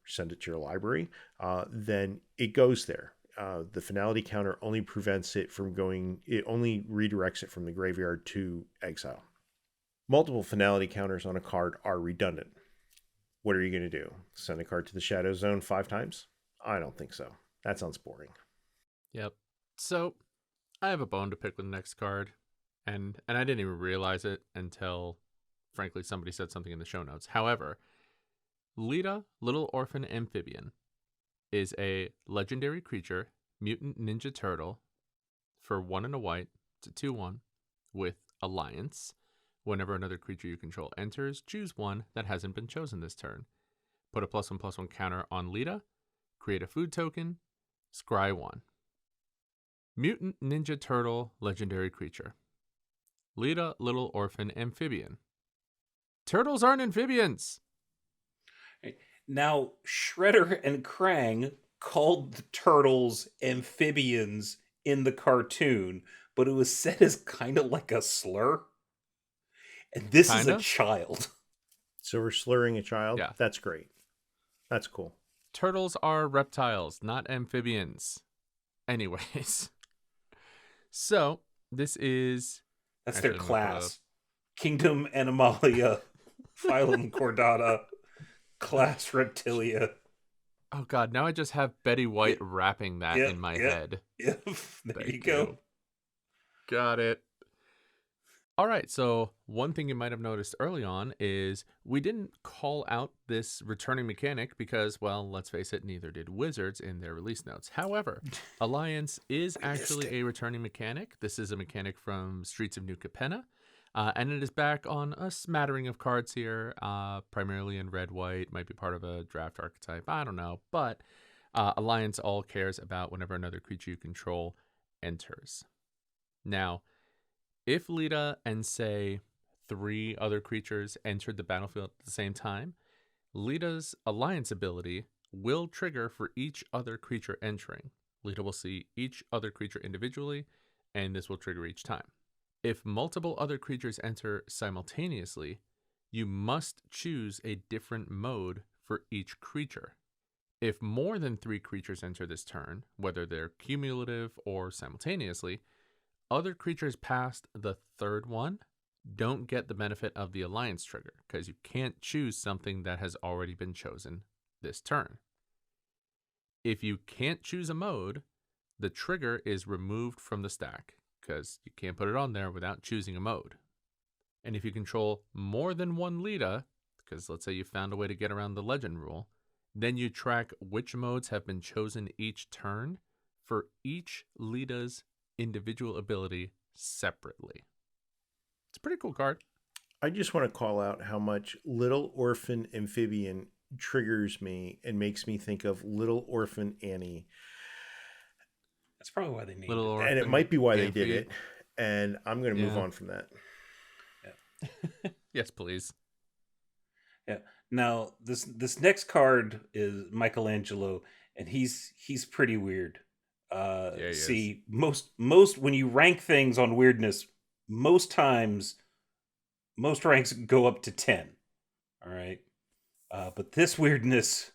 send it to your library, then it goes there. The finality counter only prevents it from going, it only redirects it from the graveyard to exile. Multiple finality counters on a card are redundant. What are you going to do? Send a card to the Shadow Zone 5 times? I don't think so. That sounds boring. Yep. So I have a bone to pick with the next card, and I didn't even realize it until, frankly, somebody said something in the show notes. However, Lita, Little Orphan Amphibian, is a legendary creature, mutant ninja turtle, for 1 and a white. It's a 2/1 with Alliance. Whenever another creature you control enters, choose one that hasn't been chosen this turn. Put a +1/+1 counter on Lita. Create a food token. Scry 1. Mutant ninja turtle, legendary creature. Lita, Little Orphan Amphibian. Turtles aren't amphibians! Now, Shredder and Krang called the turtles amphibians in the cartoon, but it was said as kind of like a slur. And this is a child. So we're slurring a child? Yeah. That's great. That's cool. Turtles are reptiles, not amphibians. Anyways. So, this is... That's their class. Kingdom Animalia, Phylum Chordata, Class Reptilia. Oh god, now I just have Betty White rapping that in my head. Yep, there you go. Got it. All right, so one thing you might have noticed early on is we didn't call out this returning mechanic because, well, let's face it, neither did Wizards in their release notes. However, Alliance is actually a returning mechanic. This is a mechanic from Streets of New Capenna. And it is back on a smattering of cards here, primarily in red-white, might be part of a draft archetype, I don't know. But Alliance all cares about whenever another creature you control enters. Now, if Lita and, say, 3 other creatures entered the battlefield at the same time, Lita's Alliance ability will trigger for each other creature entering. Lita will see each other creature individually, and this will trigger each time. If multiple other creatures enter simultaneously, you must choose a different mode for each creature. If more than 3 creatures enter this turn, whether they're cumulative or simultaneously, other creatures past the 3rd one don't get the benefit of the Alliance trigger because you can't choose something that has already been chosen this turn. If you can't choose a mode, the trigger is removed from the stack because you can't put it on there without choosing a mode. And if you control more than one Lita, because let's say you found a way to get around the legend rule, then you track which modes have been chosen each turn for each Lita's individual ability separately. It's a pretty cool card. I just want to call out how much Little Orphan Amphibian triggers me and makes me think of Little Orphan Annie. That's probably why they named Little it. Orphan And it might be why they Amphibian. did it. And I'm going to move on from that. Yeah. Yes, please. Yeah. Now this next card is Michelangelo, and he's pretty weird. He See, most when you rank things on weirdness, most times most ranks go up to 10. All right. But this weirdness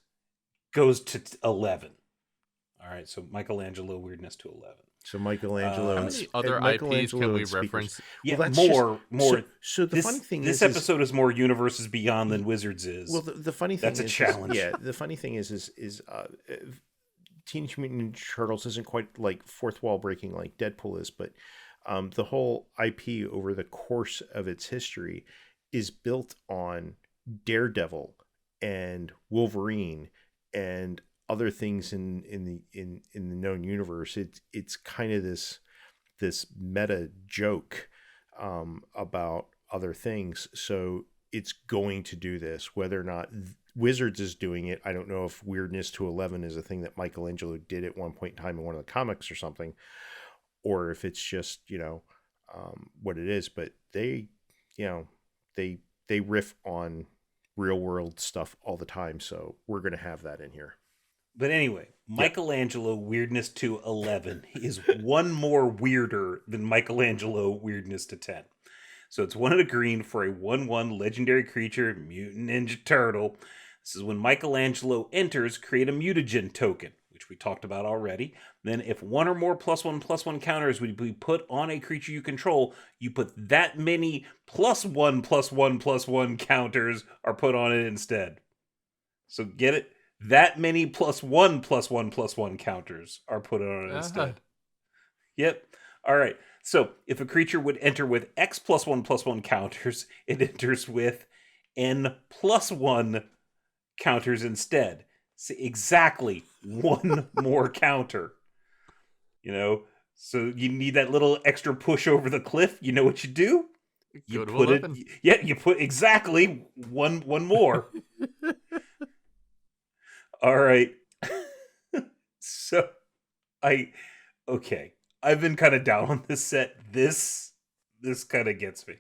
goes to 11. All right. So Michelangelo weirdness to 11. So Michelangelo. How many other IPs can we reference? Yeah, Well, that's more. So the funny thing this is episode is more universes beyond than Wizards is. Well, the funny thing That's a is, challenge. Yeah, the funny thing is Teenage Mutant Ninja Turtles isn't quite like fourth wall breaking like Deadpool is, but the whole IP over the course of its history is built on Daredevil and Wolverine and other things in the known universe. It's kind of this meta joke about other things. So it's going to do this, whether or not Wizards is doing it. I don't know if weirdness to 11 is a thing that Michelangelo did at one point in time in one of the comics or something, or if it's just, what it is, but they riff on real world stuff all the time. So we're going to have that in here. But anyway, Michelangelo weirdness to 11 is one more weirder than Michelangelo weirdness to 10. So it's 1 and a green for a 1/1 legendary creature, Mutant Ninja Turtle. This is when Michelangelo enters, create a Mutagen token, which we talked about already. Then if 1 or more +1/+1 counters would be put on a creature you control, you put that many +1/+1/+1 counters are put on it instead. So get it? That many +1/+1/+1 counters are put on it instead. Yep. All right. So if a creature would enter with X +1/+1 counters, it enters with N +1 counters instead. So exactly one more counter. So you need that little extra push over the cliff. You know what you do? You Go to put 11. it. Yeah, you put exactly one more. All right. So I've been kind of down on this set. This kind of gets me.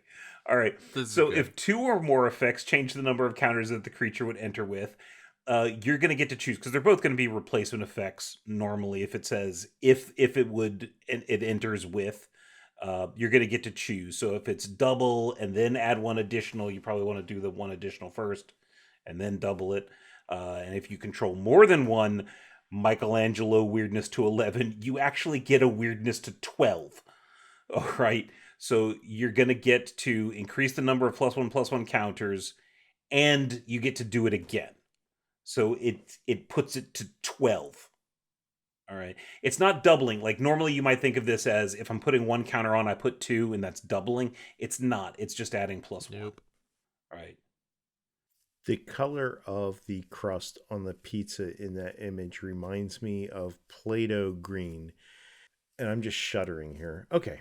All right. So if 2 or more effects change the number of counters that the creature would enter with, you're going to get to choose, because they're both going to be replacement effects normally. If it says if it enters with, you're going to get to choose. So if it's double and then add 1 additional, you probably want to do the 1 additional first and then double it. And if you control more than 1 Michelangelo weirdness to 11, you actually get a weirdness to 12. All right. So you're going to get to increase the number of +1/+1 counters, and you get to do it again. So it puts it to 12. All right. It's not doubling. Like normally you might think of this as if I'm putting 1 counter on, I put 2, and that's doubling. It's not. It's just adding +1. Nope. All right. The color of the crust on the pizza in that image reminds me of Play-Doh green. And I'm just shuddering here. Okay,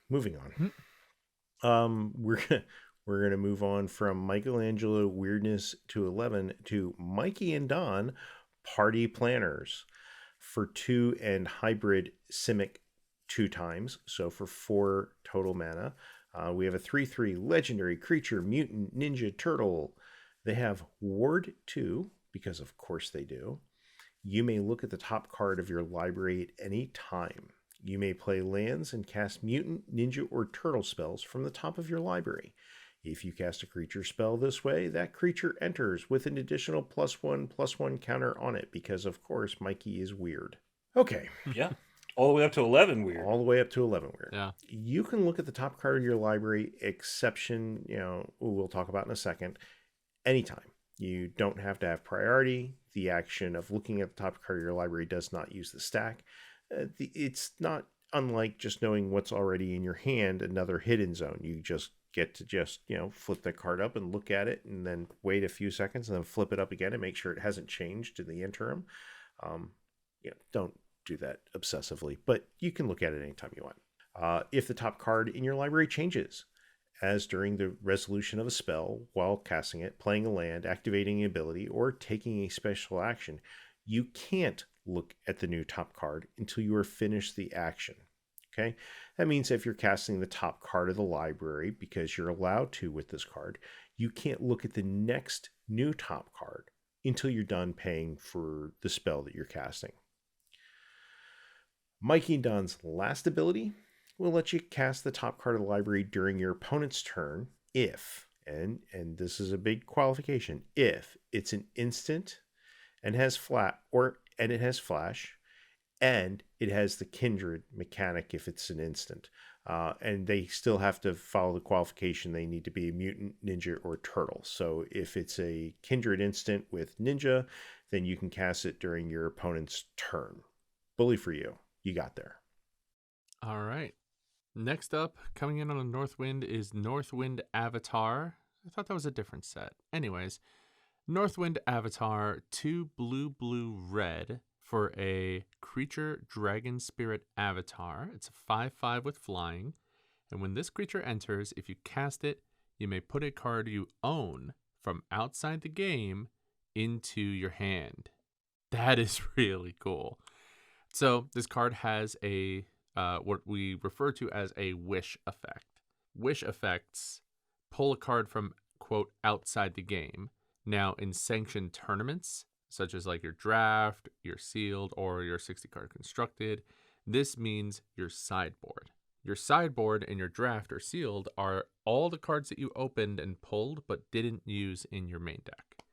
moving on. We're gonna move on from Michelangelo weirdness to 11 to Mikey and Don party planners for 2 and hybrid Simic 2 times. So for 4 total mana, we have a 3/3 legendary creature, Mutant Ninja Turtle. They have Ward 2, because of course they do. You may look at the top card of your library at any time. You may play lands and cast Mutant, Ninja, or Turtle spells from the top of your library. If you cast a creature spell this way, that creature enters with an additional +1/+1 counter on it, because of course Mikey is weird. Okay. Yeah. All the way up to 11 weird. All the way up to 11 weird. Yeah. You can look at the top card of your library, exception, we'll talk about in a second, anytime. You don't have to have priority. The action of looking at the top card of your library does not use the stack. It's not unlike just knowing what's already in your hand, another hidden zone. You just get to flip that card up and look at it and then wait a few seconds and then flip it up again and make sure it hasn't changed in the interim. Don't do that obsessively, but you can look at it anytime you want. If the top card in your library changes, as during the resolution of a spell while casting it, playing a land, activating an ability, or taking a special action, you can't look at the new top card until you are finished the action. Okay? That means if you're casting the top card of the library, because you're allowed to with this card, you can't look at the next new top card until you're done paying for the spell that you're casting. Mikey and Don's last ability will let you cast the top card of the library during your opponent's turn if, and this is a big qualification, if it's an instant and it has flash, and it has the kindred mechanic if it's an instant. And they still have to follow the qualification. They need to be a mutant, ninja, or turtle. So if it's a kindred instant with ninja, then you can cast it during your opponent's turn. Bully for you. You got there. All right. Next up, coming in on a Northwind is Northwind Avatar. I thought that was a different set. Anyways, Northwind Avatar, 2 blue, red for a creature dragon spirit avatar. It's a 5/5 with flying. And when this creature enters, if you cast it, you may put a card you own from outside the game into your hand. That is really cool. So this card has a what we refer to as a wish effect. Wish effects pull a card from, quote, outside the game. Now, in sanctioned tournaments, such as like your draft, your sealed, or your 60-card constructed, this means your sideboard. Your sideboard and your draft or sealed are all the cards that you opened and pulled but didn't use in your main deck.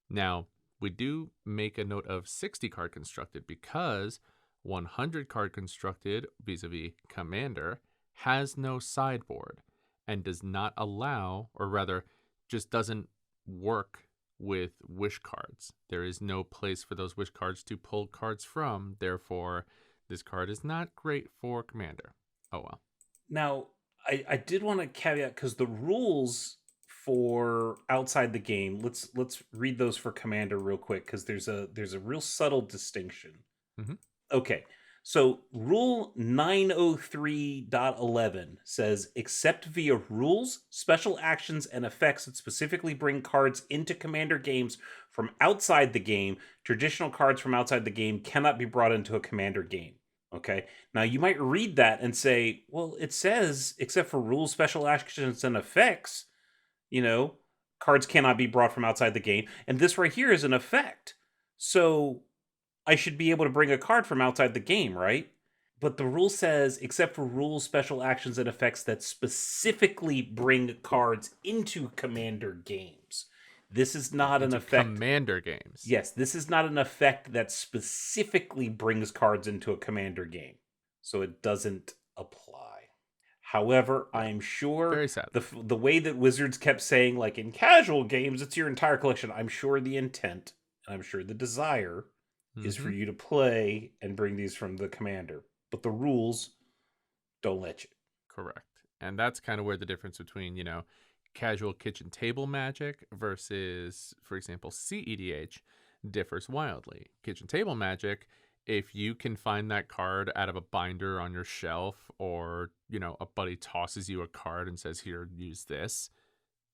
Now, we do make a note of 60-card constructed because 100-card constructed, vis-a-vis commander, has no sideboard and does not allow, or rather just doesn't work with wish cards. There is no place for those wish cards to pull cards from. Therefore, this card is not great for commander. Oh well. Now, I did want to caveat, because the rules for outside the game, let's read those for commander real quick, because there's a real subtle distinction. Mm-hmm. Okay, so rule 903.11 says, except via rules, special actions, and effects that specifically bring cards into commander games from outside the game, traditional cards from outside the game cannot be brought into a commander game. Okay, now you might read that and say, well, it says, except for rules, special actions, and effects, cards cannot be brought from outside the game. And this right here is an effect. So I should be able to bring a card from outside the game, right? But the rule says, except for rules, special actions, and effects that specifically bring cards into commander games. This is not an effect. Commander games. Yes, this is not an effect that specifically brings cards into a commander game. So it doesn't apply. However, I'm sure Very sad. the way that Wizards kept saying, like, in casual games, it's your entire collection. I'm sure the intent, and I'm sure the desire is for you to play and bring these from the commander. But the rules don't let you. Correct. And that's kind of where the difference between, casual kitchen table Magic versus, for example, CEDH differs wildly. Kitchen table Magic, if you can find that card out of a binder on your shelf, or, a buddy tosses you a card and says, here, use this,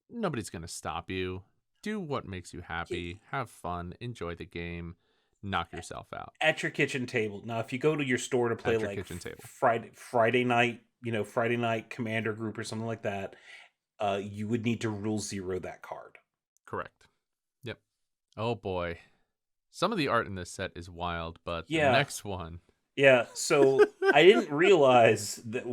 nobody's going to stop you. Do what makes you happy. Have fun. Enjoy the game. Knock yourself out at your kitchen table. Now, if you go to your store to play like Friday night, Friday night commander group or something like that, you would need to rule 0 that card. Correct. Yep. Oh boy, some of the art in this set is wild, but the next one. Yeah. So I didn't realize that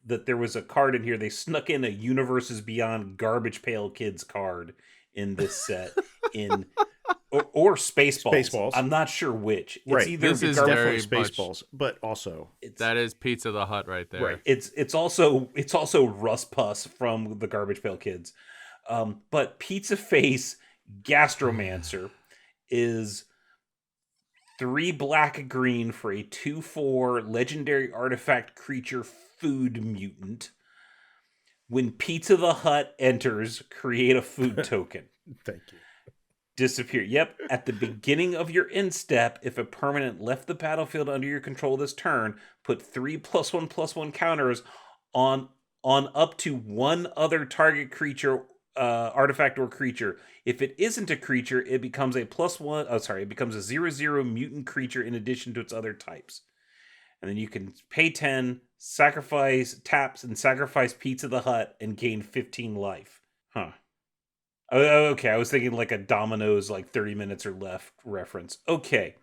that there was a card in here. They snuck in a Universes Beyond Garbage Pail Kids card in this set or Spaceballs. I'm not sure which. It's either this is very Spaceballs, but also that is Pizza the Hut right there. Right. It's also Russ Puss from the Garbage Pail Kids. But Pizza Face Gastromancer is 3 black green for a 2/4 legendary artifact creature food mutant. When Pizza the Hut enters, create a food token. Thank you. Disappear. Yep. At the beginning of your end step, if a permanent left the battlefield under your control this turn, put 3 +1/+1 counters on up to one other target creature, artifact or creature. If it isn't a creature, it becomes a +1. Oh, sorry, it becomes a 0/0 mutant creature in addition to its other types. And then you can pay 10, sacrifice taps, and sacrifice Pizza the Hut and gain 15 life. Huh. Oh, okay. I was thinking like a Domino's, like 30 minutes or left reference. Okay.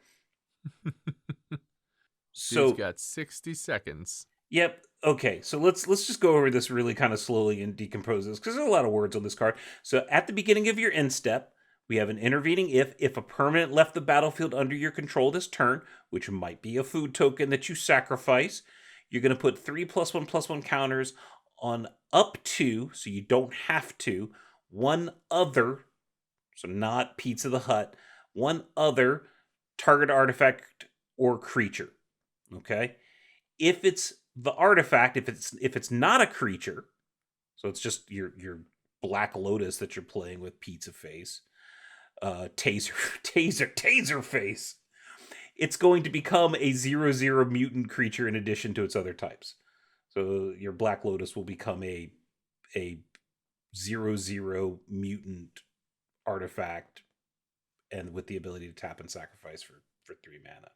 So Dude's got 60 seconds. Yep. Okay. So let's just go over this really kind of slowly and decompose this because there's a lot of words on this card. So at the beginning of your end step, we have an intervening if a permanent left the battlefield under your control this turn, which might be a food token that you sacrifice. You're going to put 3 +1/+1 counters on up to, so you don't have to, one other, so not Pizza the Hut, one other target artifact or creature. Okay? If it's the artifact, if it's not a creature, so it's just your Black Lotus that you're playing with Pizza Face, taser face, it's going to become a 0/0 mutant creature in addition to its other types. So your Black Lotus will become a 0/0 mutant artifact, and with the ability to tap and sacrifice for 3 mana.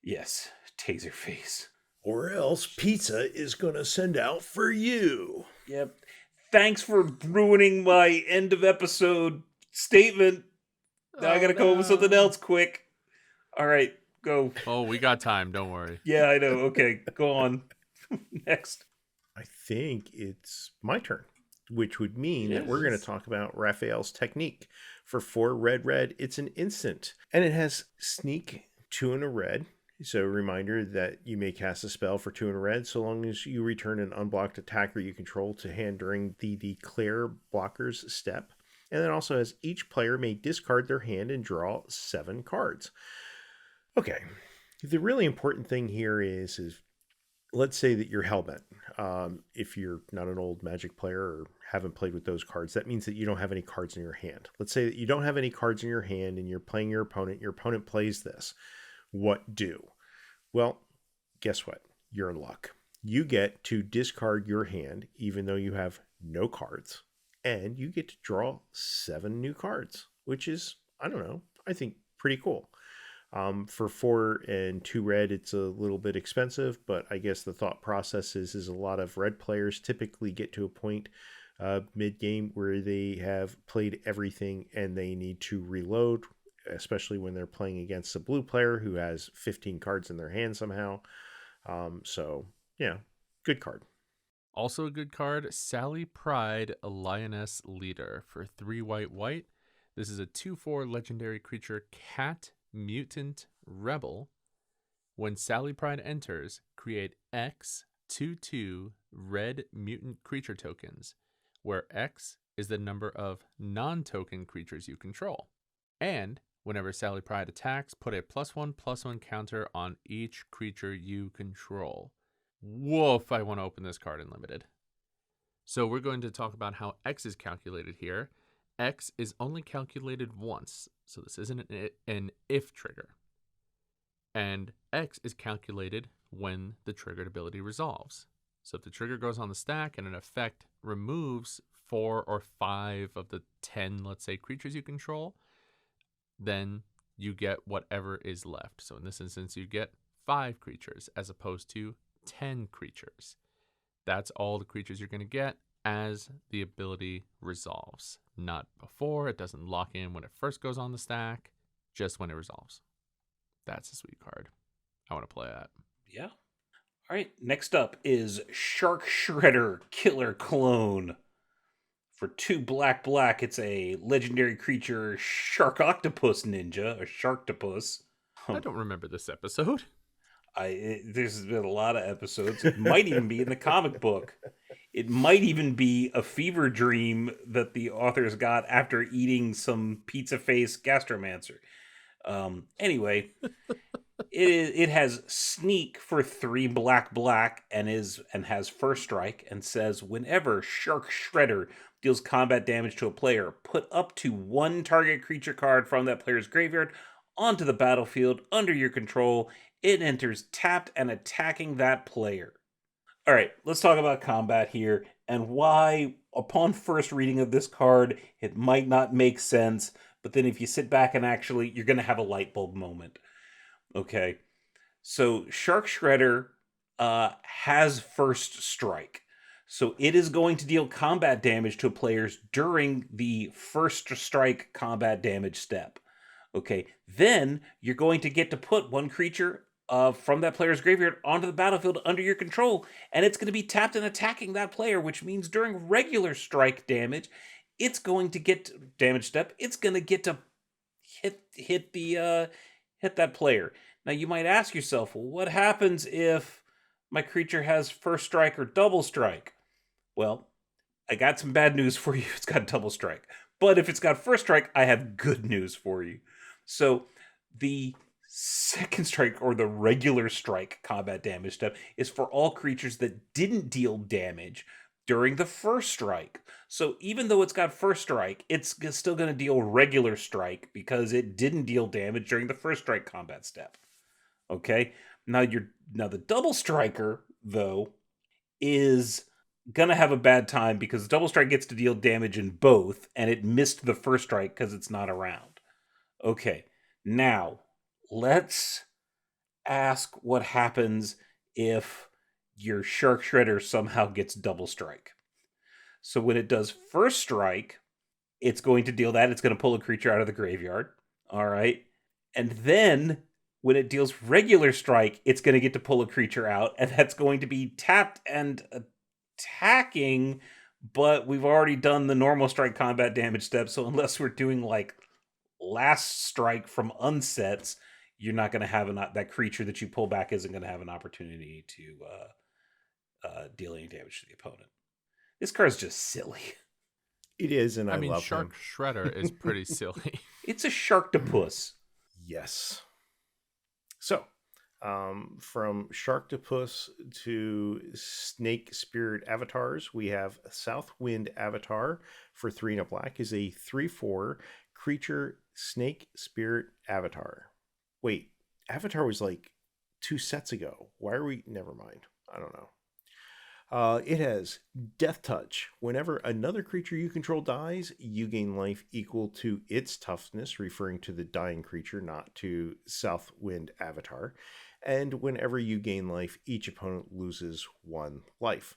Yes, taser face. Or else pizza is going to send out for you. Yep. Thanks for ruining my end of episode statement. Now I gotta come up with something else quick. All right, go. Oh, we got time. Don't worry. Yeah, I know. Okay, go on. Next. I think it's my turn, which would mean that we're going to talk about Raphael's technique. For 4 red, it's an instant. And it has sneak, 2 and a red. So a reminder that you may cast a spell for 2 and a red so long as you return an unblocked attacker you control to hand during the declare blocker's step. And then also has each player may discard their hand and draw 7 cards. Okay, the really important thing here is let's say that you're hellbent. If you're not an old Magic player or haven't played with those cards, that means that you don't have any cards in your hand. Let's say that you don't have any cards in your hand and you're playing your opponent plays this. What do? Well, guess what? You're in luck. You get to discard your hand even though you have no cards, and you get to draw 7 new cards, which is, I don't know, I think pretty cool. For 4 and 2 red, it's a little bit expensive, but I guess the thought process is a lot of red players typically get to a point mid-game where they have played everything and they need to reload, especially when they're playing against a blue player who has 15 cards in their hand somehow. So, yeah, good card. Also a good card, Sally Pride, a Lioness Leader. For 3 white. This is a 2/4 legendary creature, cat, mutant, rebel. When Sally Pride enters, create X 2/2 red mutant creature tokens, where X is the number of non-token creatures you control. And whenever Sally Pride attacks, put a +1/+1 counter on each creature you control. Woof, I want to open this card in limited. So we're going to talk about how X is calculated here. X is only calculated once, so this isn't an if trigger. And X is calculated when the triggered ability resolves. So if the trigger goes on the stack and an effect removes 4 or 5 of the 10, let's say, creatures you control, then you get whatever is left. So in this instance, you get 5 creatures as opposed to 10 creatures. That's all the creatures you're going to get as the ability resolves. Not before. It doesn't lock in when it first goes on the stack, just when it resolves. That's a sweet card. I want to play that. Yeah. All right. Next up is Shark Shredder Killer Clone. For 2 black, it's a legendary creature, Shark Octopus Ninja, a Sharktopus. I don't remember this episode. There's been a lot of episodes. It might even be in the comic book. It might even be a fever dream that the authors got after eating some pizza face gastromancer. Anyway, it has sneak for 3 black and has first strike and says whenever Shark Shredder deals combat damage to a player, put up to 1 target creature card from that player's graveyard onto the battlefield under your control. It enters tapped and attacking that player. All right, let's talk about combat here and why, upon first reading of this card, it might not make sense, but then if you sit back and actually, you're going to have a light bulb moment. Okay, so Shark Shredder has first strike. So it is going to deal combat damage to players during the first strike combat damage step. Okay, then you're going to get to put 1 creature from that player's graveyard onto the battlefield under your control, and it's going to be tapped and attacking that player, which means during regular strike damage, it's going to get damage step. It's going to get to hit that player. Now you might ask yourself, well, what happens if my creature has first strike or double strike? Well, I got some bad news for you. It's got double strike. But if it's got first strike, I have good news for you. So the second strike, or the regular strike combat damage step, is for all creatures that didn't deal damage during the first strike. So even though it's got first strike, it's still going to deal regular strike because it didn't deal damage during the first strike combat step. Okay? Now the double striker, though, is going to have a bad time because the double strike gets to deal damage in both, and it missed the first strike because it's not around. Okay, now let's ask what happens if your Shark Shredder somehow gets double strike. So when it does first strike, it's going to deal that. It's going to pull a creature out of the graveyard. All right. And then when it deals regular strike, it's going to get to pull a creature out, and that's going to be tapped and attacking, but we've already done the normal strike combat damage step, so unless we're doing like last strike from unsets, you're not going to have that creature that you pull back isn't going to have an opportunity to deal any damage to the opponent. This card's just silly. It is, and I mean, love Shark him. Shredder is pretty silly. It's a Sharktopus. Yes. So, from Sharktopus to Snake Spirit avatars, we have Southwind Avatar for 3 and a black is a 3/4 creature Snake Spirit avatar. Wait, Avatar was like 2 sets ago. Why are we? Never mind. I don't know. It has Death Touch. Whenever another creature you control dies, you gain life equal to its toughness, referring to the dying creature, not to Southwind Avatar. And whenever you gain life, each opponent loses 1 life.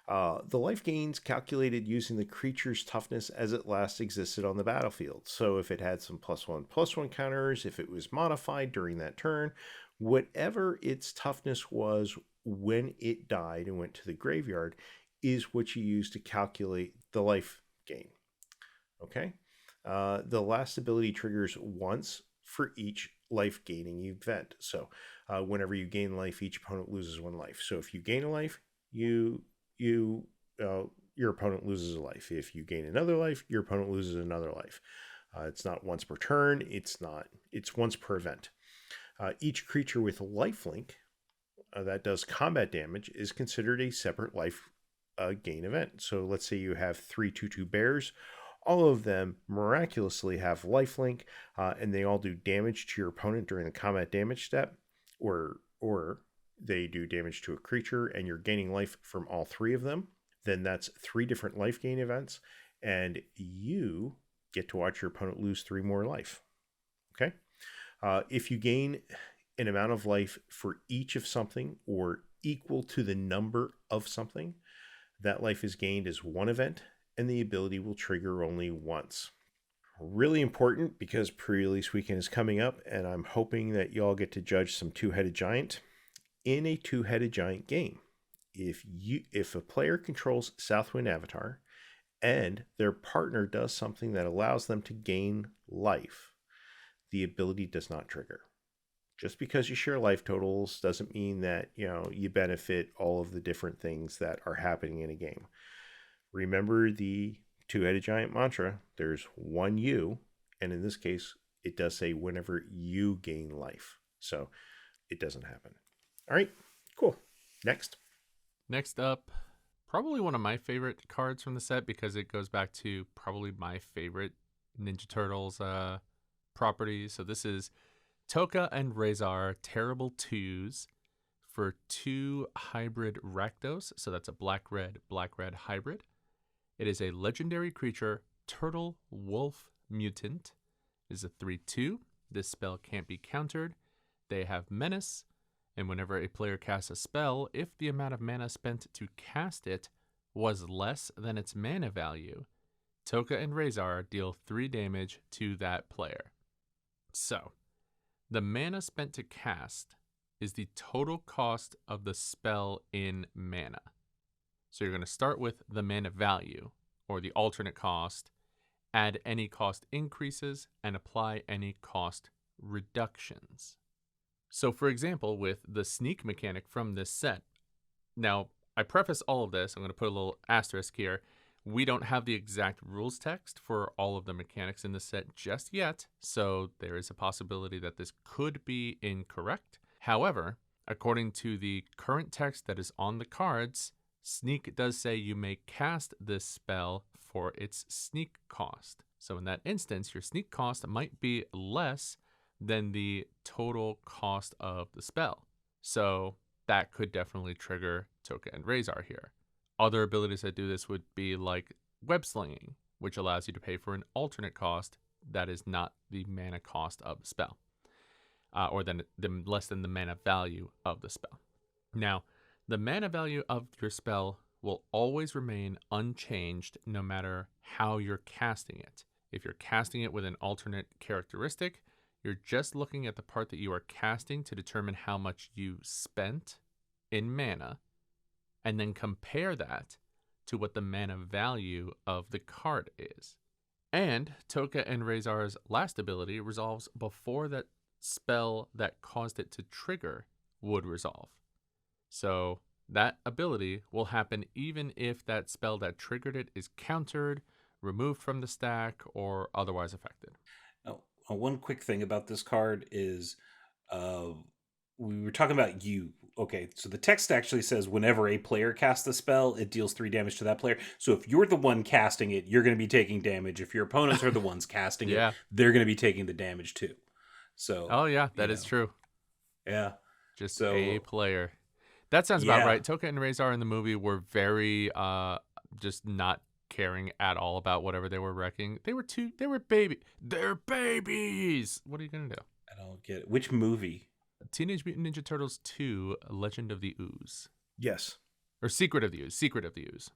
The life gains calculated using the creature's toughness as it last existed on the battlefield. So if it had some +1/+1 counters, if it was modified during that turn, whatever its toughness was when it died and went to the graveyard is what you use to calculate the life gain. Okay? The last ability triggers once for each life gaining event. So whenever you gain life, each opponent loses 1 life. So if you gain a life, your opponent loses a life. If you gain another life, your opponent loses another life. It's not once per turn. It's once per event. Each creature with lifelink that does combat damage is considered a separate life gain event. So let's say you have 3 2/2 bears. All of them miraculously have lifelink, and they all do damage to your opponent during the combat damage step, or they do damage to a creature, and you're gaining life from all 3 of them. Then that's 3 different life gain events, and you get to watch your opponent lose 3 more life. Okay? If you gain an amount of life for each of something or equal to the number of something, that life is gained as 1 event, and the ability will trigger only once. Really important because pre-release weekend is coming up, and I'm hoping that y'all get to judge some Two-Headed Giant in a Two-Headed Giant game. If a player controls Southwind Avatar and their partner does something that allows them to gain life, the ability does not trigger. Just because you share life totals doesn't mean that, you benefit all of the different things that are happening in a game. Remember the two-headed giant mantra, there's one you, and in this case, it does say whenever you gain life. So it doesn't happen. All right, cool. Next up, probably one of my favorite cards from the set because it goes back to probably my favorite Ninja Turtles properties. So this is Toka and Razor Terrible Twos for 2 hybrid Rakdos. So that's a black-red hybrid. It is a legendary creature, Turtle Wolf Mutant. It is a 3/2. This spell can't be countered. They have Menace, and whenever a player casts a spell, if the amount of mana spent to cast it was less than its mana value, Toka and Razor deal 3 damage to that player. So, the mana spent to cast is the total cost of the spell in mana. So you're going to start with the mana value, or the alternate cost, add any cost increases, and apply any cost reductions. So for example, with the sneak mechanic from this set, now I preface all of this, I'm going to put a little asterisk here. We don't have the exact rules text for all of the mechanics in the set just yet, so there is a possibility that this could be incorrect. However, according to the current text that is on the cards, Sneak does say you may cast this spell for its sneak cost. So in that instance, your sneak cost might be less than the total cost of the spell. So that could definitely trigger Toka and Razor here. Other abilities that do this would be like web slinging, which allows you to pay for an alternate cost that is not the mana cost of the spell, or then less than the mana value of the spell. Now, the mana value of your spell will always remain unchanged no matter how you're casting it. If you're casting it with an alternate characteristic, you're just looking at the part that you are casting to determine how much you spent in mana, and then compare that to what the mana value of the card is. And Toka and Razor's last ability resolves before that spell that caused it to trigger would resolve. So that ability will happen even if that spell that triggered it is countered, removed from the stack, or otherwise affected. Now, one quick thing about this card is we were talking about you. Okay, so the text actually says whenever a player casts a spell, it deals 3 damage to that player. So if you're the one casting it, you're going to be taking damage. If your opponents are the ones casting it, they're going to be taking the damage too. So oh yeah, that is true. Yeah. Just a player. That sounds about right. Toka and Razor in the movie were very just not caring at all about whatever they were wrecking. They're babies. What are you going to do? I don't get it. Which movie? Teenage Mutant Ninja Turtles 2, Legend of the Ooze. Yes. Or Secret of the Ooze. Secret of the Ooze.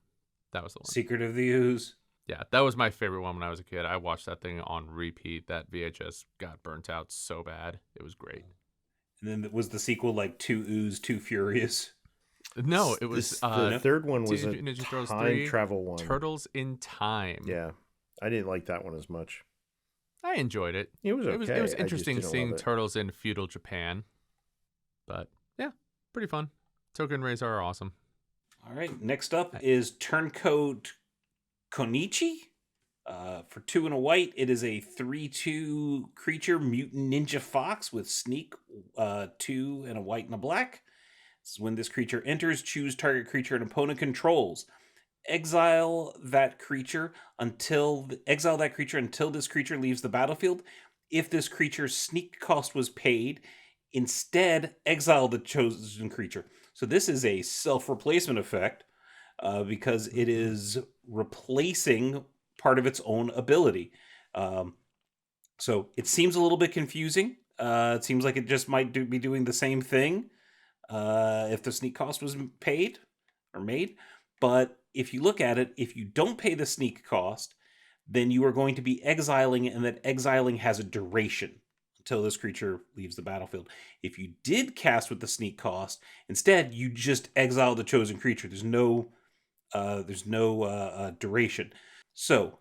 That was the one. Secret of the Ooze. Yeah, that was my favorite one when I was a kid. I watched that thing on repeat. That VHS got burnt out so bad. It was great. And then was the sequel like Too Ooze, Too Furious? No, it was... the third one was a Ninja Turtles time 3, travel one. Turtles in Time. Yeah, I didn't like that one as much. I enjoyed it. It was okay. It was interesting seeing Turtles in feudal Japan. But yeah, pretty fun. Toka and Razor are awesome. All right, next up is Turncoat Konichi. For 2 and a white, it is a 3/2 creature, Mutant Ninja Fox with Sneak, 2 and a white and a black. This is when this creature enters, choose target creature an opponent controls. Exile that creature until this creature leaves the battlefield. If this creature's sneak cost was paid, instead exile the chosen creature. So this is a self-replacement effect because it is replacing part of its own ability. So it seems a little bit confusing. It seems like it just might be doing the same thing if the sneak cost was paid or made. But if you look at it, if you don't pay the sneak cost, then you are going to be exiling, and that exiling has a duration until this creature leaves the battlefield. If you did cast with the sneak cost, instead you just exile the chosen creature. There's no duration. So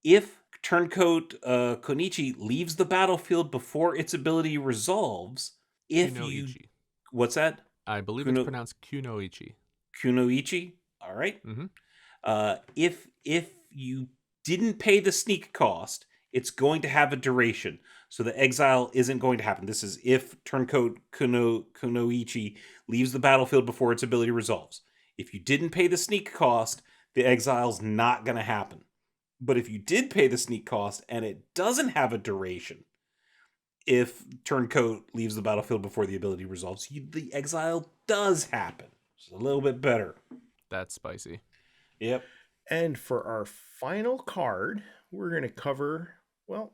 if Turncoat Konichi leaves the battlefield before its ability resolves, If you, Kunoichi. what's that? I believe it's pronounced Kunoichi. Kunoichi. All right. Mm-hmm. If you didn't pay the sneak cost, it's going to have a duration. So the exile isn't going to happen. This is if turncoat Kunoichi leaves the battlefield before its ability resolves. If you didn't pay the sneak cost, the exile's not going to happen. But if you did pay the sneak cost and it doesn't have a duration, if turncoat leaves the battlefield before the ability resolves, the exile does happen. It's a little bit better. That's spicy. Yep. And for our final card, we're going to cover, well,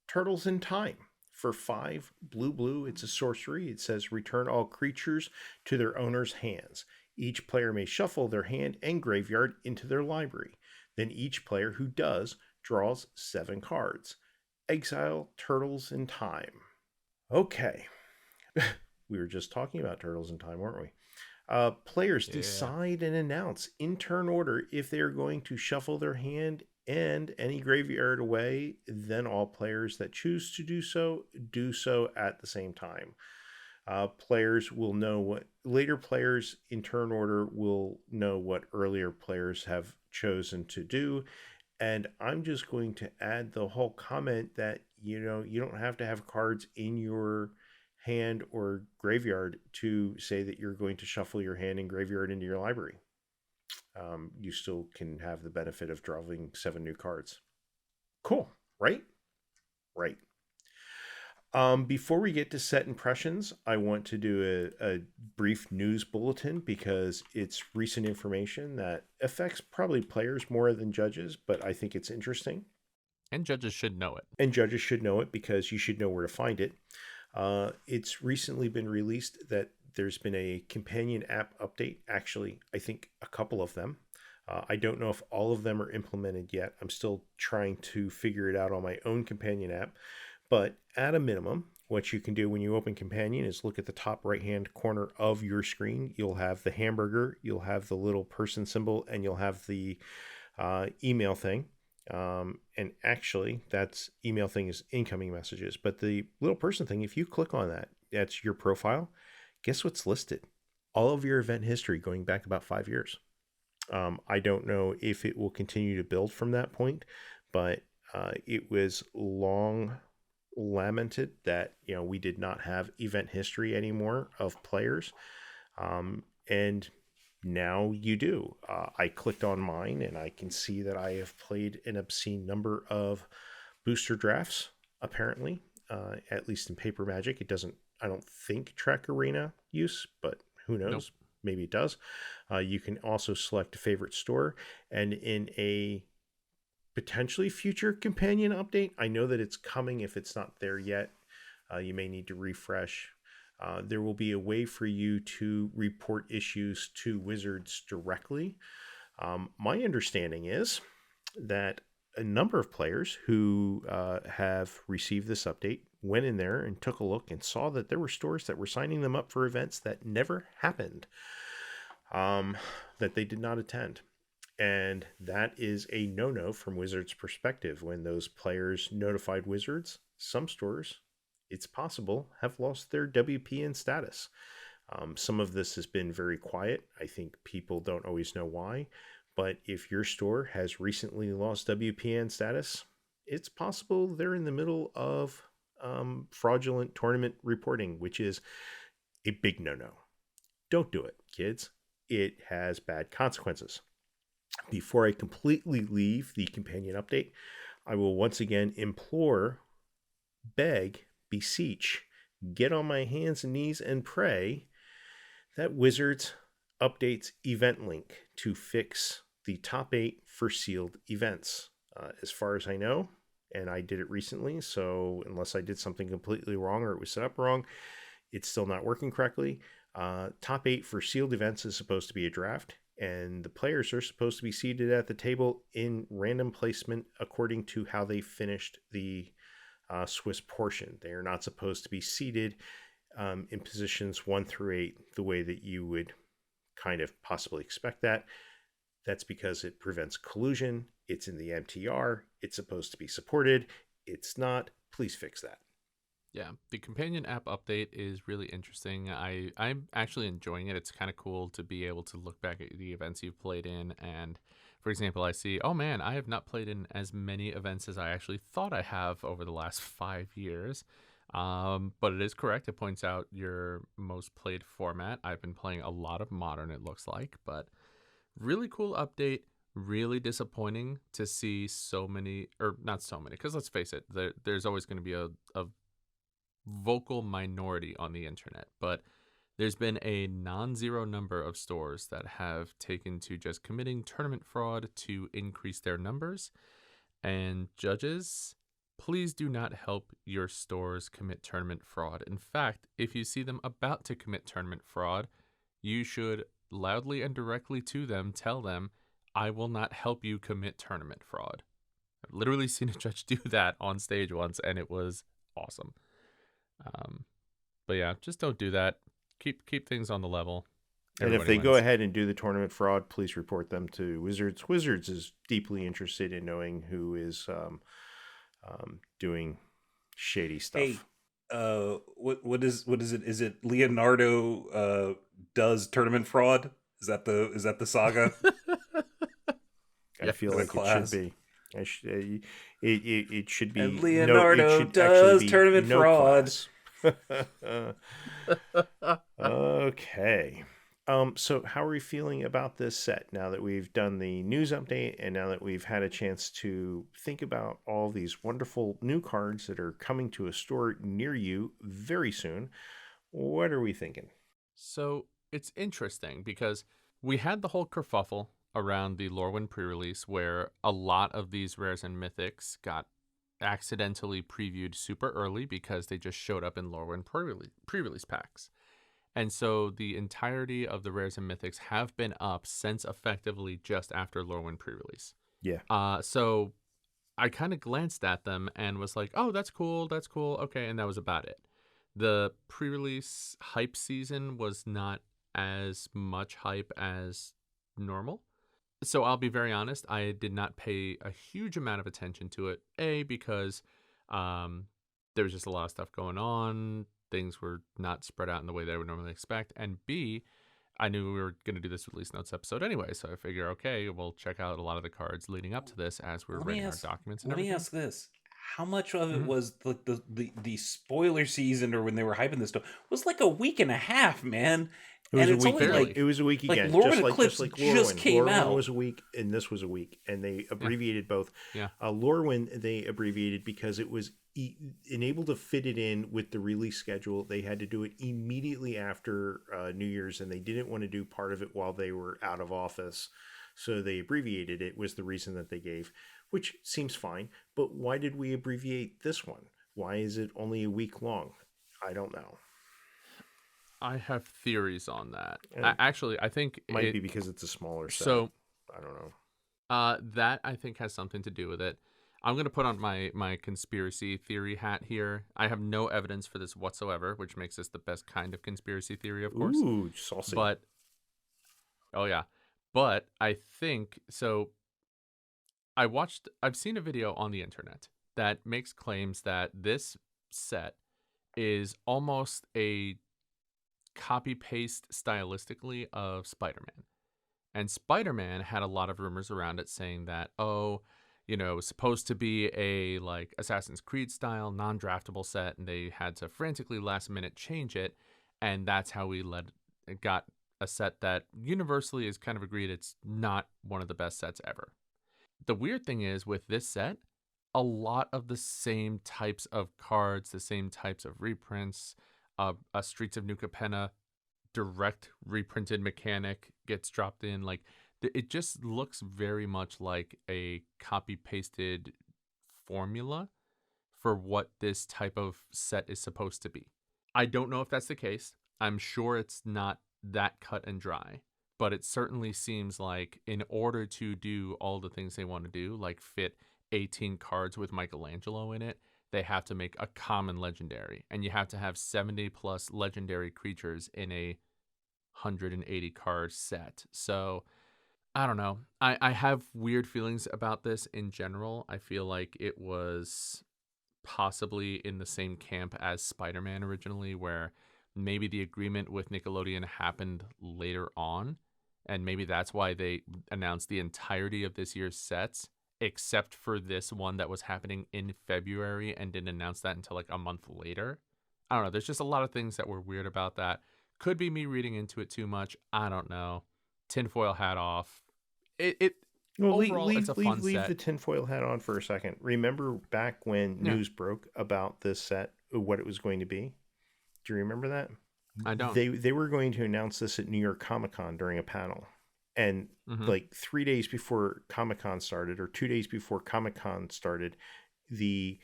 Turtles in Time. For 5 blue, it's a sorcery. It says return all creatures to their owner's hands. Each player may shuffle their hand and graveyard into their library. Then each player who does draws 7 cards. Exile Turtles in Time. Okay. We were just talking about Turtles in Time, weren't we? Players decide and announce in turn order if they are going to shuffle their hand and any graveyard away. Then all players that choose to do so at the same time. Players will know what later players in turn order will know what earlier players have chosen to do. And I'm just going to add the whole comment that, you don't have to have cards in your hand or graveyard to say that you're going to shuffle your hand and graveyard into your library. You still can have the benefit of drawing 7 new cards. Cool, right? Right. Before we get to set impressions, I want to do a brief news bulletin because it's recent information that affects probably players more than judges, but I think it's interesting. And judges should know it. And judges should know it because you should know where to find it. It's recently been released that there's been a companion app update. Actually, I think a couple of them. I don't know if all of them are implemented yet. I'm still trying to figure it out on my own companion app. But at a minimum, what you can do when you open Companion is look at the top right-hand corner of your screen. You'll have the hamburger, you'll have the little person symbol, and you'll have the email thing. And actually, that's email thing is incoming messages. But the little person thing, if you click on that, that's your profile. Guess what's listed? All of your event history going back about 5 years. I don't know if it will continue to build from that point, but it was long lamented that we did not have event history anymore of players, and now you do. I clicked on mine and I can see that I have played an obscene number of booster drafts, apparently, at least in Paper Magic. It doesn't, I don't think, track arena use, but who knows? Nope. Maybe it does. You can also select a favorite store, and in a potentially future companion update, I know that it's coming. If it's not there yet, you may need to refresh. There will be a way for you to report issues to Wizards directly. My understanding is that a number of players who have received this update went in there and took a look and saw that there were stores that were signing them up for events that never happened, that they did not attend. And that is a no-no from Wizards' perspective. When those players notified Wizards, some stores, it's possible, have lost their WPN status. Some of this has been very quiet. I think people don't always know why. But if your store has recently lost WPN status, it's possible they're in the middle of fraudulent tournament reporting, which is a big no-no. Don't do it, kids. It has bad consequences. Before I completely leave the companion update, I will once again implore, beg, beseech, get on my hands and knees and pray that Wizards updates Event Link to fix the top 8 for sealed events. As far as I know, and I did it recently, so unless I did something completely wrong or it was set up wrong, it's still not working correctly. Top 8 for sealed events is supposed to be a draft, and the players are supposed to be seated at the table in random placement according to how they finished the Swiss portion. They are not supposed to be seated in positions 1 through 8 the way that you would kind of possibly expect that. That's because it prevents collusion. It's in the MTR. It's supposed to be supported. It's not. Please fix that. Yeah, the companion app update is really interesting. I'm actually enjoying it. It's kind of cool to be able to look back at the events you've played in, and for example, I see, oh man, I have not played in as many events as I actually thought I have over the last 5 years. But it is correct. It points out your most played format. I've been playing a lot of Modern, it looks like, but really cool update. Really disappointing to see so many, or not so many, because let's face it, there's always going to be a vocal minority on the internet, but there's been a non-zero number of stores that have taken to just committing tournament fraud to increase their numbers. And judges, please do not help your stores commit tournament fraud. In fact, if you see them about to commit tournament fraud, you should loudly and directly to them tell them, I will not help you commit tournament fraud. I've literally seen a judge do that on stage once, and it was awesome. But yeah, just don't do that. Keep things on the level. And if Everybody they go wins. ahead and do the tournament fraud, please report them to Wizards. Wizards is deeply interested in knowing who is doing shady stuff. Hey, what is it? Is it Leonardo does tournament fraud? Is that the saga? I Yeah. feel The like class. it should be. It should be. And it Leonardo should does actually be tournament no fraud. class. Okay. So how are we feeling about this set now that we've done the news update and now that we've had a chance to think about all these wonderful new cards that are coming to a store near you very soon? What are we thinking? So it's interesting because we had the whole kerfuffle around the Lorwyn pre-release where a lot of these rares and mythics got accidentally previewed super early because they just showed up in Lorwyn pre-release packs. And so the entirety of the rares and mythics have been up since effectively just after Lorwyn pre-release. Yeah. So I kind of glanced at them and was like, oh, that's cool, okay, and that was about it. The pre-release hype season was not as much hype as normal. So I'll be very honest, I did not pay a huge amount of attention to it. A, because there was just a lot of stuff going on. Things were not spread out in the way that I would normally expect. And B, I knew we were going to do this release notes episode anyway. So I figure, okay, we'll check out a lot of the cards leading up to this as we're writing our documents and Let me everything. ask this. How much of it Mhm. was the spoiler season, or when they were hyping this stuff, was like a week and a half, man. It was And a it's week. only Barely. like It was a week like again. Lorwyn just Eclipse like just Lorwyn. came Lorwyn out. was a week, and this was a week, and they abbreviated both. Yeah. Lorwyn they abbreviated because it was enabled to fit it in with the release schedule. They had to do it immediately after New Year's, and they didn't want to do part of it while they were out of office, so they abbreviated it. Was the reason that they gave, which seems fine. But why did we abbreviate this one? Why is it only a week long? I don't know. I have theories on that. And Actually, I think might be because it's a smaller set. So I don't know. that I think has something to do with it. I'm going to put on my conspiracy theory hat here. I have no evidence for this whatsoever, which makes this the best kind of conspiracy theory, of course. Ooh, saucy. But, oh yeah. But I think, so I've seen a video on the internet that makes claims that this set is almost a copy paste stylistically of Spider-Man. And Spider-Man had a lot of rumors around it saying that, oh, you know, it was supposed to be a like Assassin's Creed style non-draftable set, and they had to frantically last minute change it, and that's how we got a set that universally is kind of agreed it's not one of the best sets ever. The weird thing is with this set, a lot of the same types of cards, the same types of reprints, a Streets of New Capenna direct reprinted mechanic gets dropped in. Like it just looks very much like a copy pasted formula for what this type of set is supposed to be. I don't know if that's the case. I'm sure it's not that cut and dry, but it certainly seems like in order to do all the things they want to do, like fit 18 cards with Michelangelo in it, they have to make a common legendary, and you have to have 70 plus legendary creatures in a 180 card set. So I don't know. I have weird feelings about this in general. I feel like it was possibly in the same camp as Spider-Man originally, where maybe the agreement with Nickelodeon happened later on, and maybe that's why they announced the entirety of this year's sets, except for this one that was happening in February and didn't announce that until like a month later. I don't know. There's just a lot of things that were weird about that. Could be me reading into it too much. I don't know. Tinfoil hat off. It Well, overall, it's a fun leave set. the tinfoil hat on for a second. Remember back when news broke about this set, what it was going to be? Do you remember that? I don't. They were going to announce this at New York Comic Con during a panel. And like 3 days before Comic Con started, or 2 days before Comic Con started, the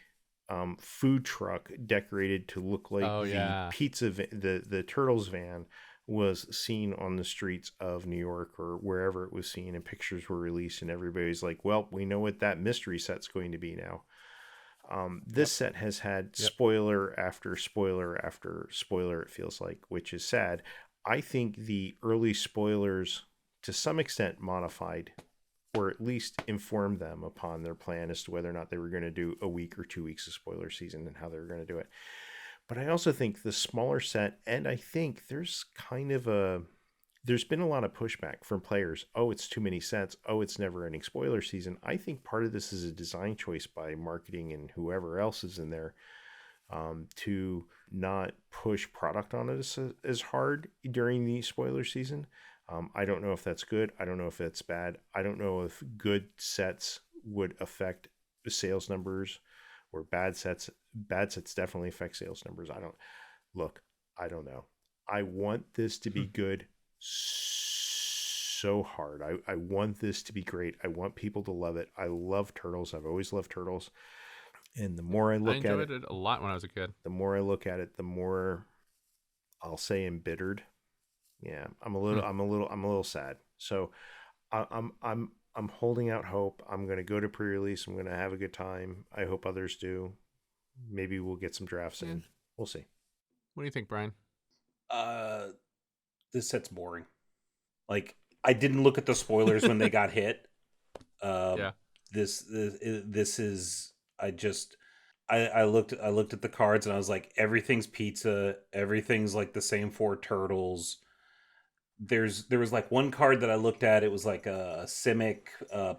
food truck decorated to look like pizza, the Turtles van was seen on the streets of New York or wherever it was seen, and pictures were released, and everybody's like, well, we know what that mystery set's going to be now. This set has had spoiler after spoiler after spoiler, it feels like, which is sad. I think the early spoilers, to some extent, modified or at least informed them upon their plan as to whether or not they were going to do a week or 2 weeks of spoiler season and how they were going to do it. But I also think the smaller set, and I think there's been a lot of pushback from players. Oh, it's too many sets. Oh, it's never ending spoiler season. I think part of this is a design choice by marketing and whoever else is in there to not push product on it as hard during the spoiler season. I don't know if that's good. I don't know if that's bad. I don't know if good sets would affect the sales numbers or bad sets. Bad sets definitely affect sales numbers. I don't know. I want this to be good so hard. I want this to be great. I want people to love it. I love Turtles. I've always loved Turtles. And the more I enjoyed it a lot when I was a kid. The more I look at it, the more I'll say embittered. Yeah, I'm a little sad. So I'm holding out hope. I'm going to go to pre-release. I'm going to have a good time. I hope others do. Maybe we'll get some drafts in. We'll see. What do you think, Brian? This set's boring. Like, I didn't look at the spoilers when they got hit. This is, I looked at the cards and I was like, everything's pizza. Everything's like the same four turtles. There was like one card that I looked at. It was like a Simic,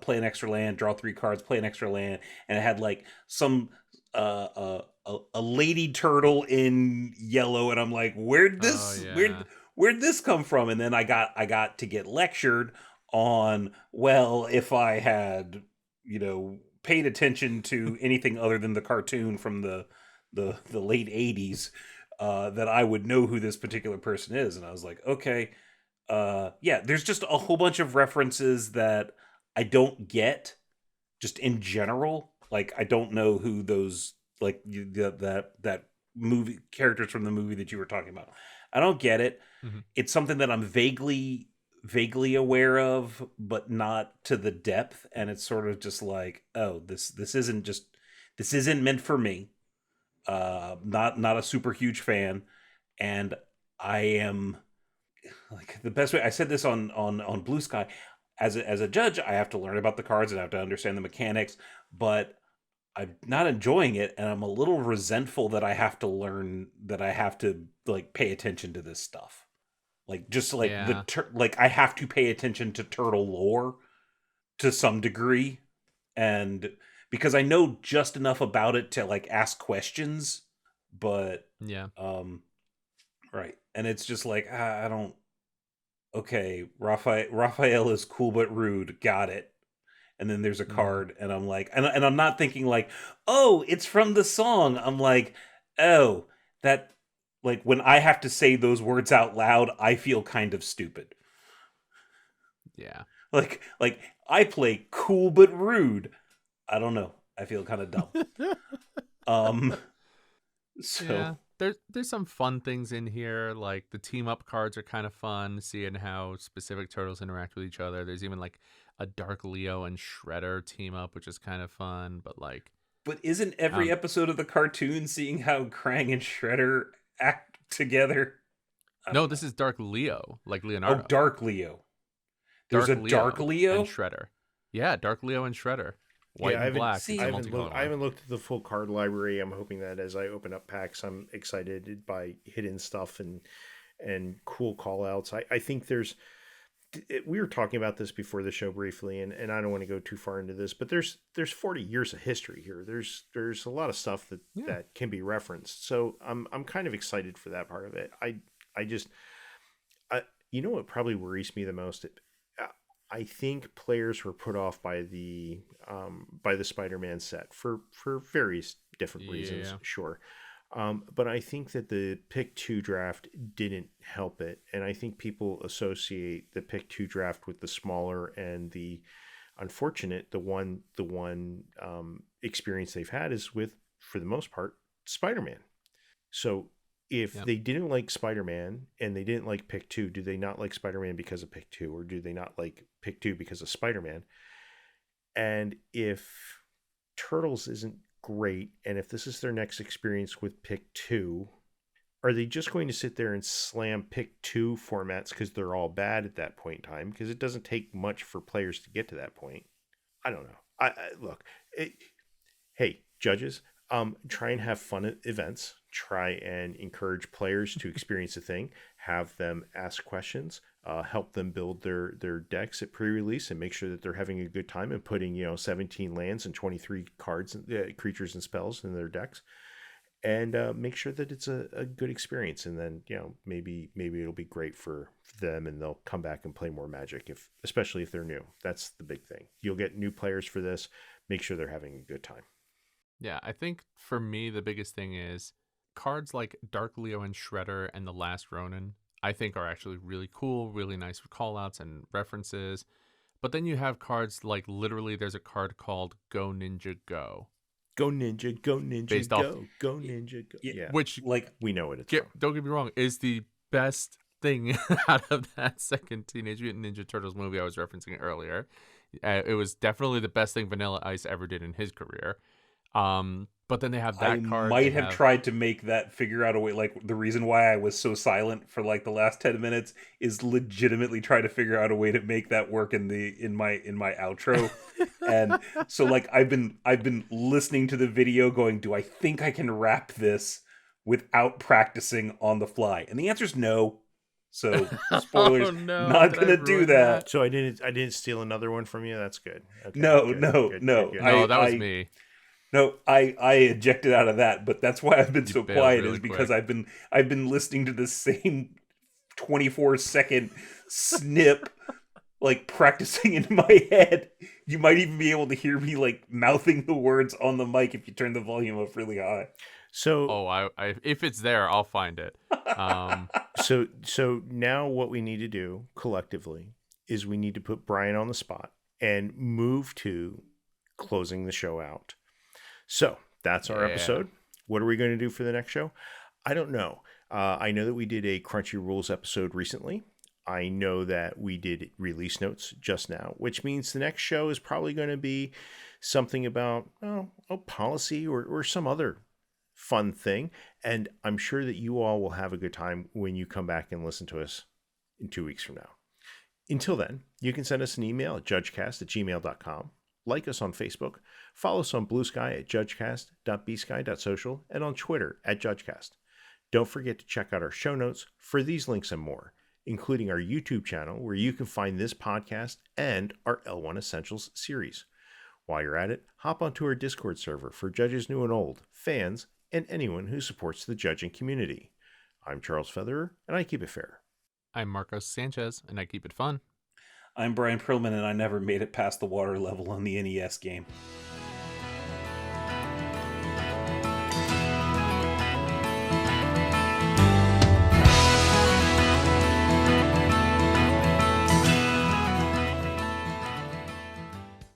play an extra land, draw 3 cards, play an extra land, and it had like some a lady turtle in yellow, and I'm like, where'd this come from? And then I got to get lectured on, well, if I had, paid attention to anything other than the cartoon from the late 80s, that I would know who this particular person is. And I was like, okay. There's just a whole bunch of references that I don't get, just in general. Like, I don't know who those, like, that movie characters from the movie that you were talking about. I don't get it. Mm-hmm. It's something that I'm vaguely aware of, but not to the depth. And it's sort of just like, oh, this isn't meant for me. Not a super huge fan, and I am. Like, the best way, I said this on BlueSky, as a judge, I have to learn about the cards and I have to understand the mechanics, but I'm not enjoying it, and I'm a little resentful that I have to learn, that I have to like pay attention to this stuff. Like, just like I have to pay attention to turtle lore to some degree, and because I know just enough about it to like ask questions, but right. And it's just like, I don't. Okay, Raphael is cool but rude. Got it. And then there's a card, and I'm like, and I'm not thinking like, oh, it's from the song. I'm like, oh, that, like, when I have to say those words out loud, I feel kind of stupid. Yeah. Like I play cool but rude. I don't know. I feel kind of dumb. So. Yeah. There's some fun things in here, like the team up cards are kind of fun, seeing how specific turtles interact with each other. There's even like a Dark Leo and Shredder team up, which is kind of fun, but isn't every episode of the cartoon seeing how Krang and Shredder act together? No, this is Dark Leo, like Leonardo. Oh, Dark Leo. There's Dark Leo and Shredder. Yeah, Dark Leo and Shredder. White and black. see- It's I a haven't, multicolor I haven't looked at the full card library. I'm hoping that as I open up packs, I'm excited by hidden stuff and cool call outs. I think we were talking about this before the show briefly, and I don't want to go too far into this, but there's 40 years of history here. There's a lot of stuff that can be referenced. So I'm kind of excited for that part of it. I just you know what probably worries me the most? I think players were put off by the Spider-Man set for various different reasons, Yeah. sure. But I think that the pick 2 draft didn't help it, and I think people associate the pick 2 draft with the smaller and the unfortunate. The one experience they've had is with, for the most part, Spider-Man. So if they didn't like Spider-Man and they didn't like pick 2, do they not like Spider-Man because of pick 2, or do they not like pick 2 because of Spider-Man? And if Turtles isn't great, and if this is their next experience with pick 2, are they just going to sit there and slam pick 2 formats because they're all bad at that point in time? Because it doesn't take much for players to get to that point. I don't know. Look, hey, judges, try and have fun at events. Try and encourage players to experience a thing. Have them ask questions. Help them build their decks at pre-release, and make sure that they're having a good time and putting 17 lands and 23 cards, creatures and spells in their decks, and make sure that it's a good experience. And then maybe it'll be great for them, and they'll come back and play more Magic, especially if they're new. That's the big thing. You'll get new players for this. Make sure they're having a good time. Yeah, I think for me the biggest thing is cards like Dark Leo and Shredder and The Last Ronin, I think are actually really cool, really nice with callouts and references. But then you have cards like, literally there's a card called Go Ninja Go. Go Ninja, go Ninja, Based go, off- go Ninja, go. Yeah, Which, Like, we know what it's from. don't get me wrong, is the best thing out of that second Teenage Mutant Ninja Turtles movie I was referencing earlier. It was definitely the best thing Vanilla Ice ever did in his career. But then they have that I card. might have tried to make that, figure out a way. Like, the reason why I was so silent for like the last 10 minutes is legitimately try to figure out a way to make that work in my outro. And so like I've been listening to the video going, do I think I can wrap this without practicing on the fly? And the answer is no. So spoilers, Oh, no. not Did I gonna do ruin that. So I didn't steal another one from you. That's good. Okay, No, good, no, good, no. good, good. No, that was me. No, I ejected out of that, but that's why I've been so bailed quiet, really is because quick. I've been listening to the same 24-second snip, like practicing in my head. You might even be able to hear me like mouthing the words on the mic if you turn the volume up really high. So Oh, I if it's there, I'll find it. so now what we need to do collectively is we need to put Bryan on the spot and move to closing the show out. So that's our episode. What are we going to do for the next show? I don't know. I know that we did a Crunchy Rules episode recently. I know that we did release notes just now, which means the next show is probably going to be something about policy or some other fun thing. And I'm sure that you all will have a good time when you come back and listen to us in 2 weeks from now. Until then, you can send us an email at judgecast@gmail.com. Like us on Facebook, follow us on BlueSky at judgecast.bsky.social, and on Twitter at JudgeCast. Don't forget to check out our show notes for these links and more, including our YouTube channel where you can find this podcast and our L1 Essentials series. While you're at it, hop onto our Discord server for judges new and old, fans, and anyone who supports the judging community. I'm Charles Featherer, and I keep it fair. I'm Marcos Sanchez, and I keep it fun. I'm Bryan Perlman, and I never made it past the water level on the NES game.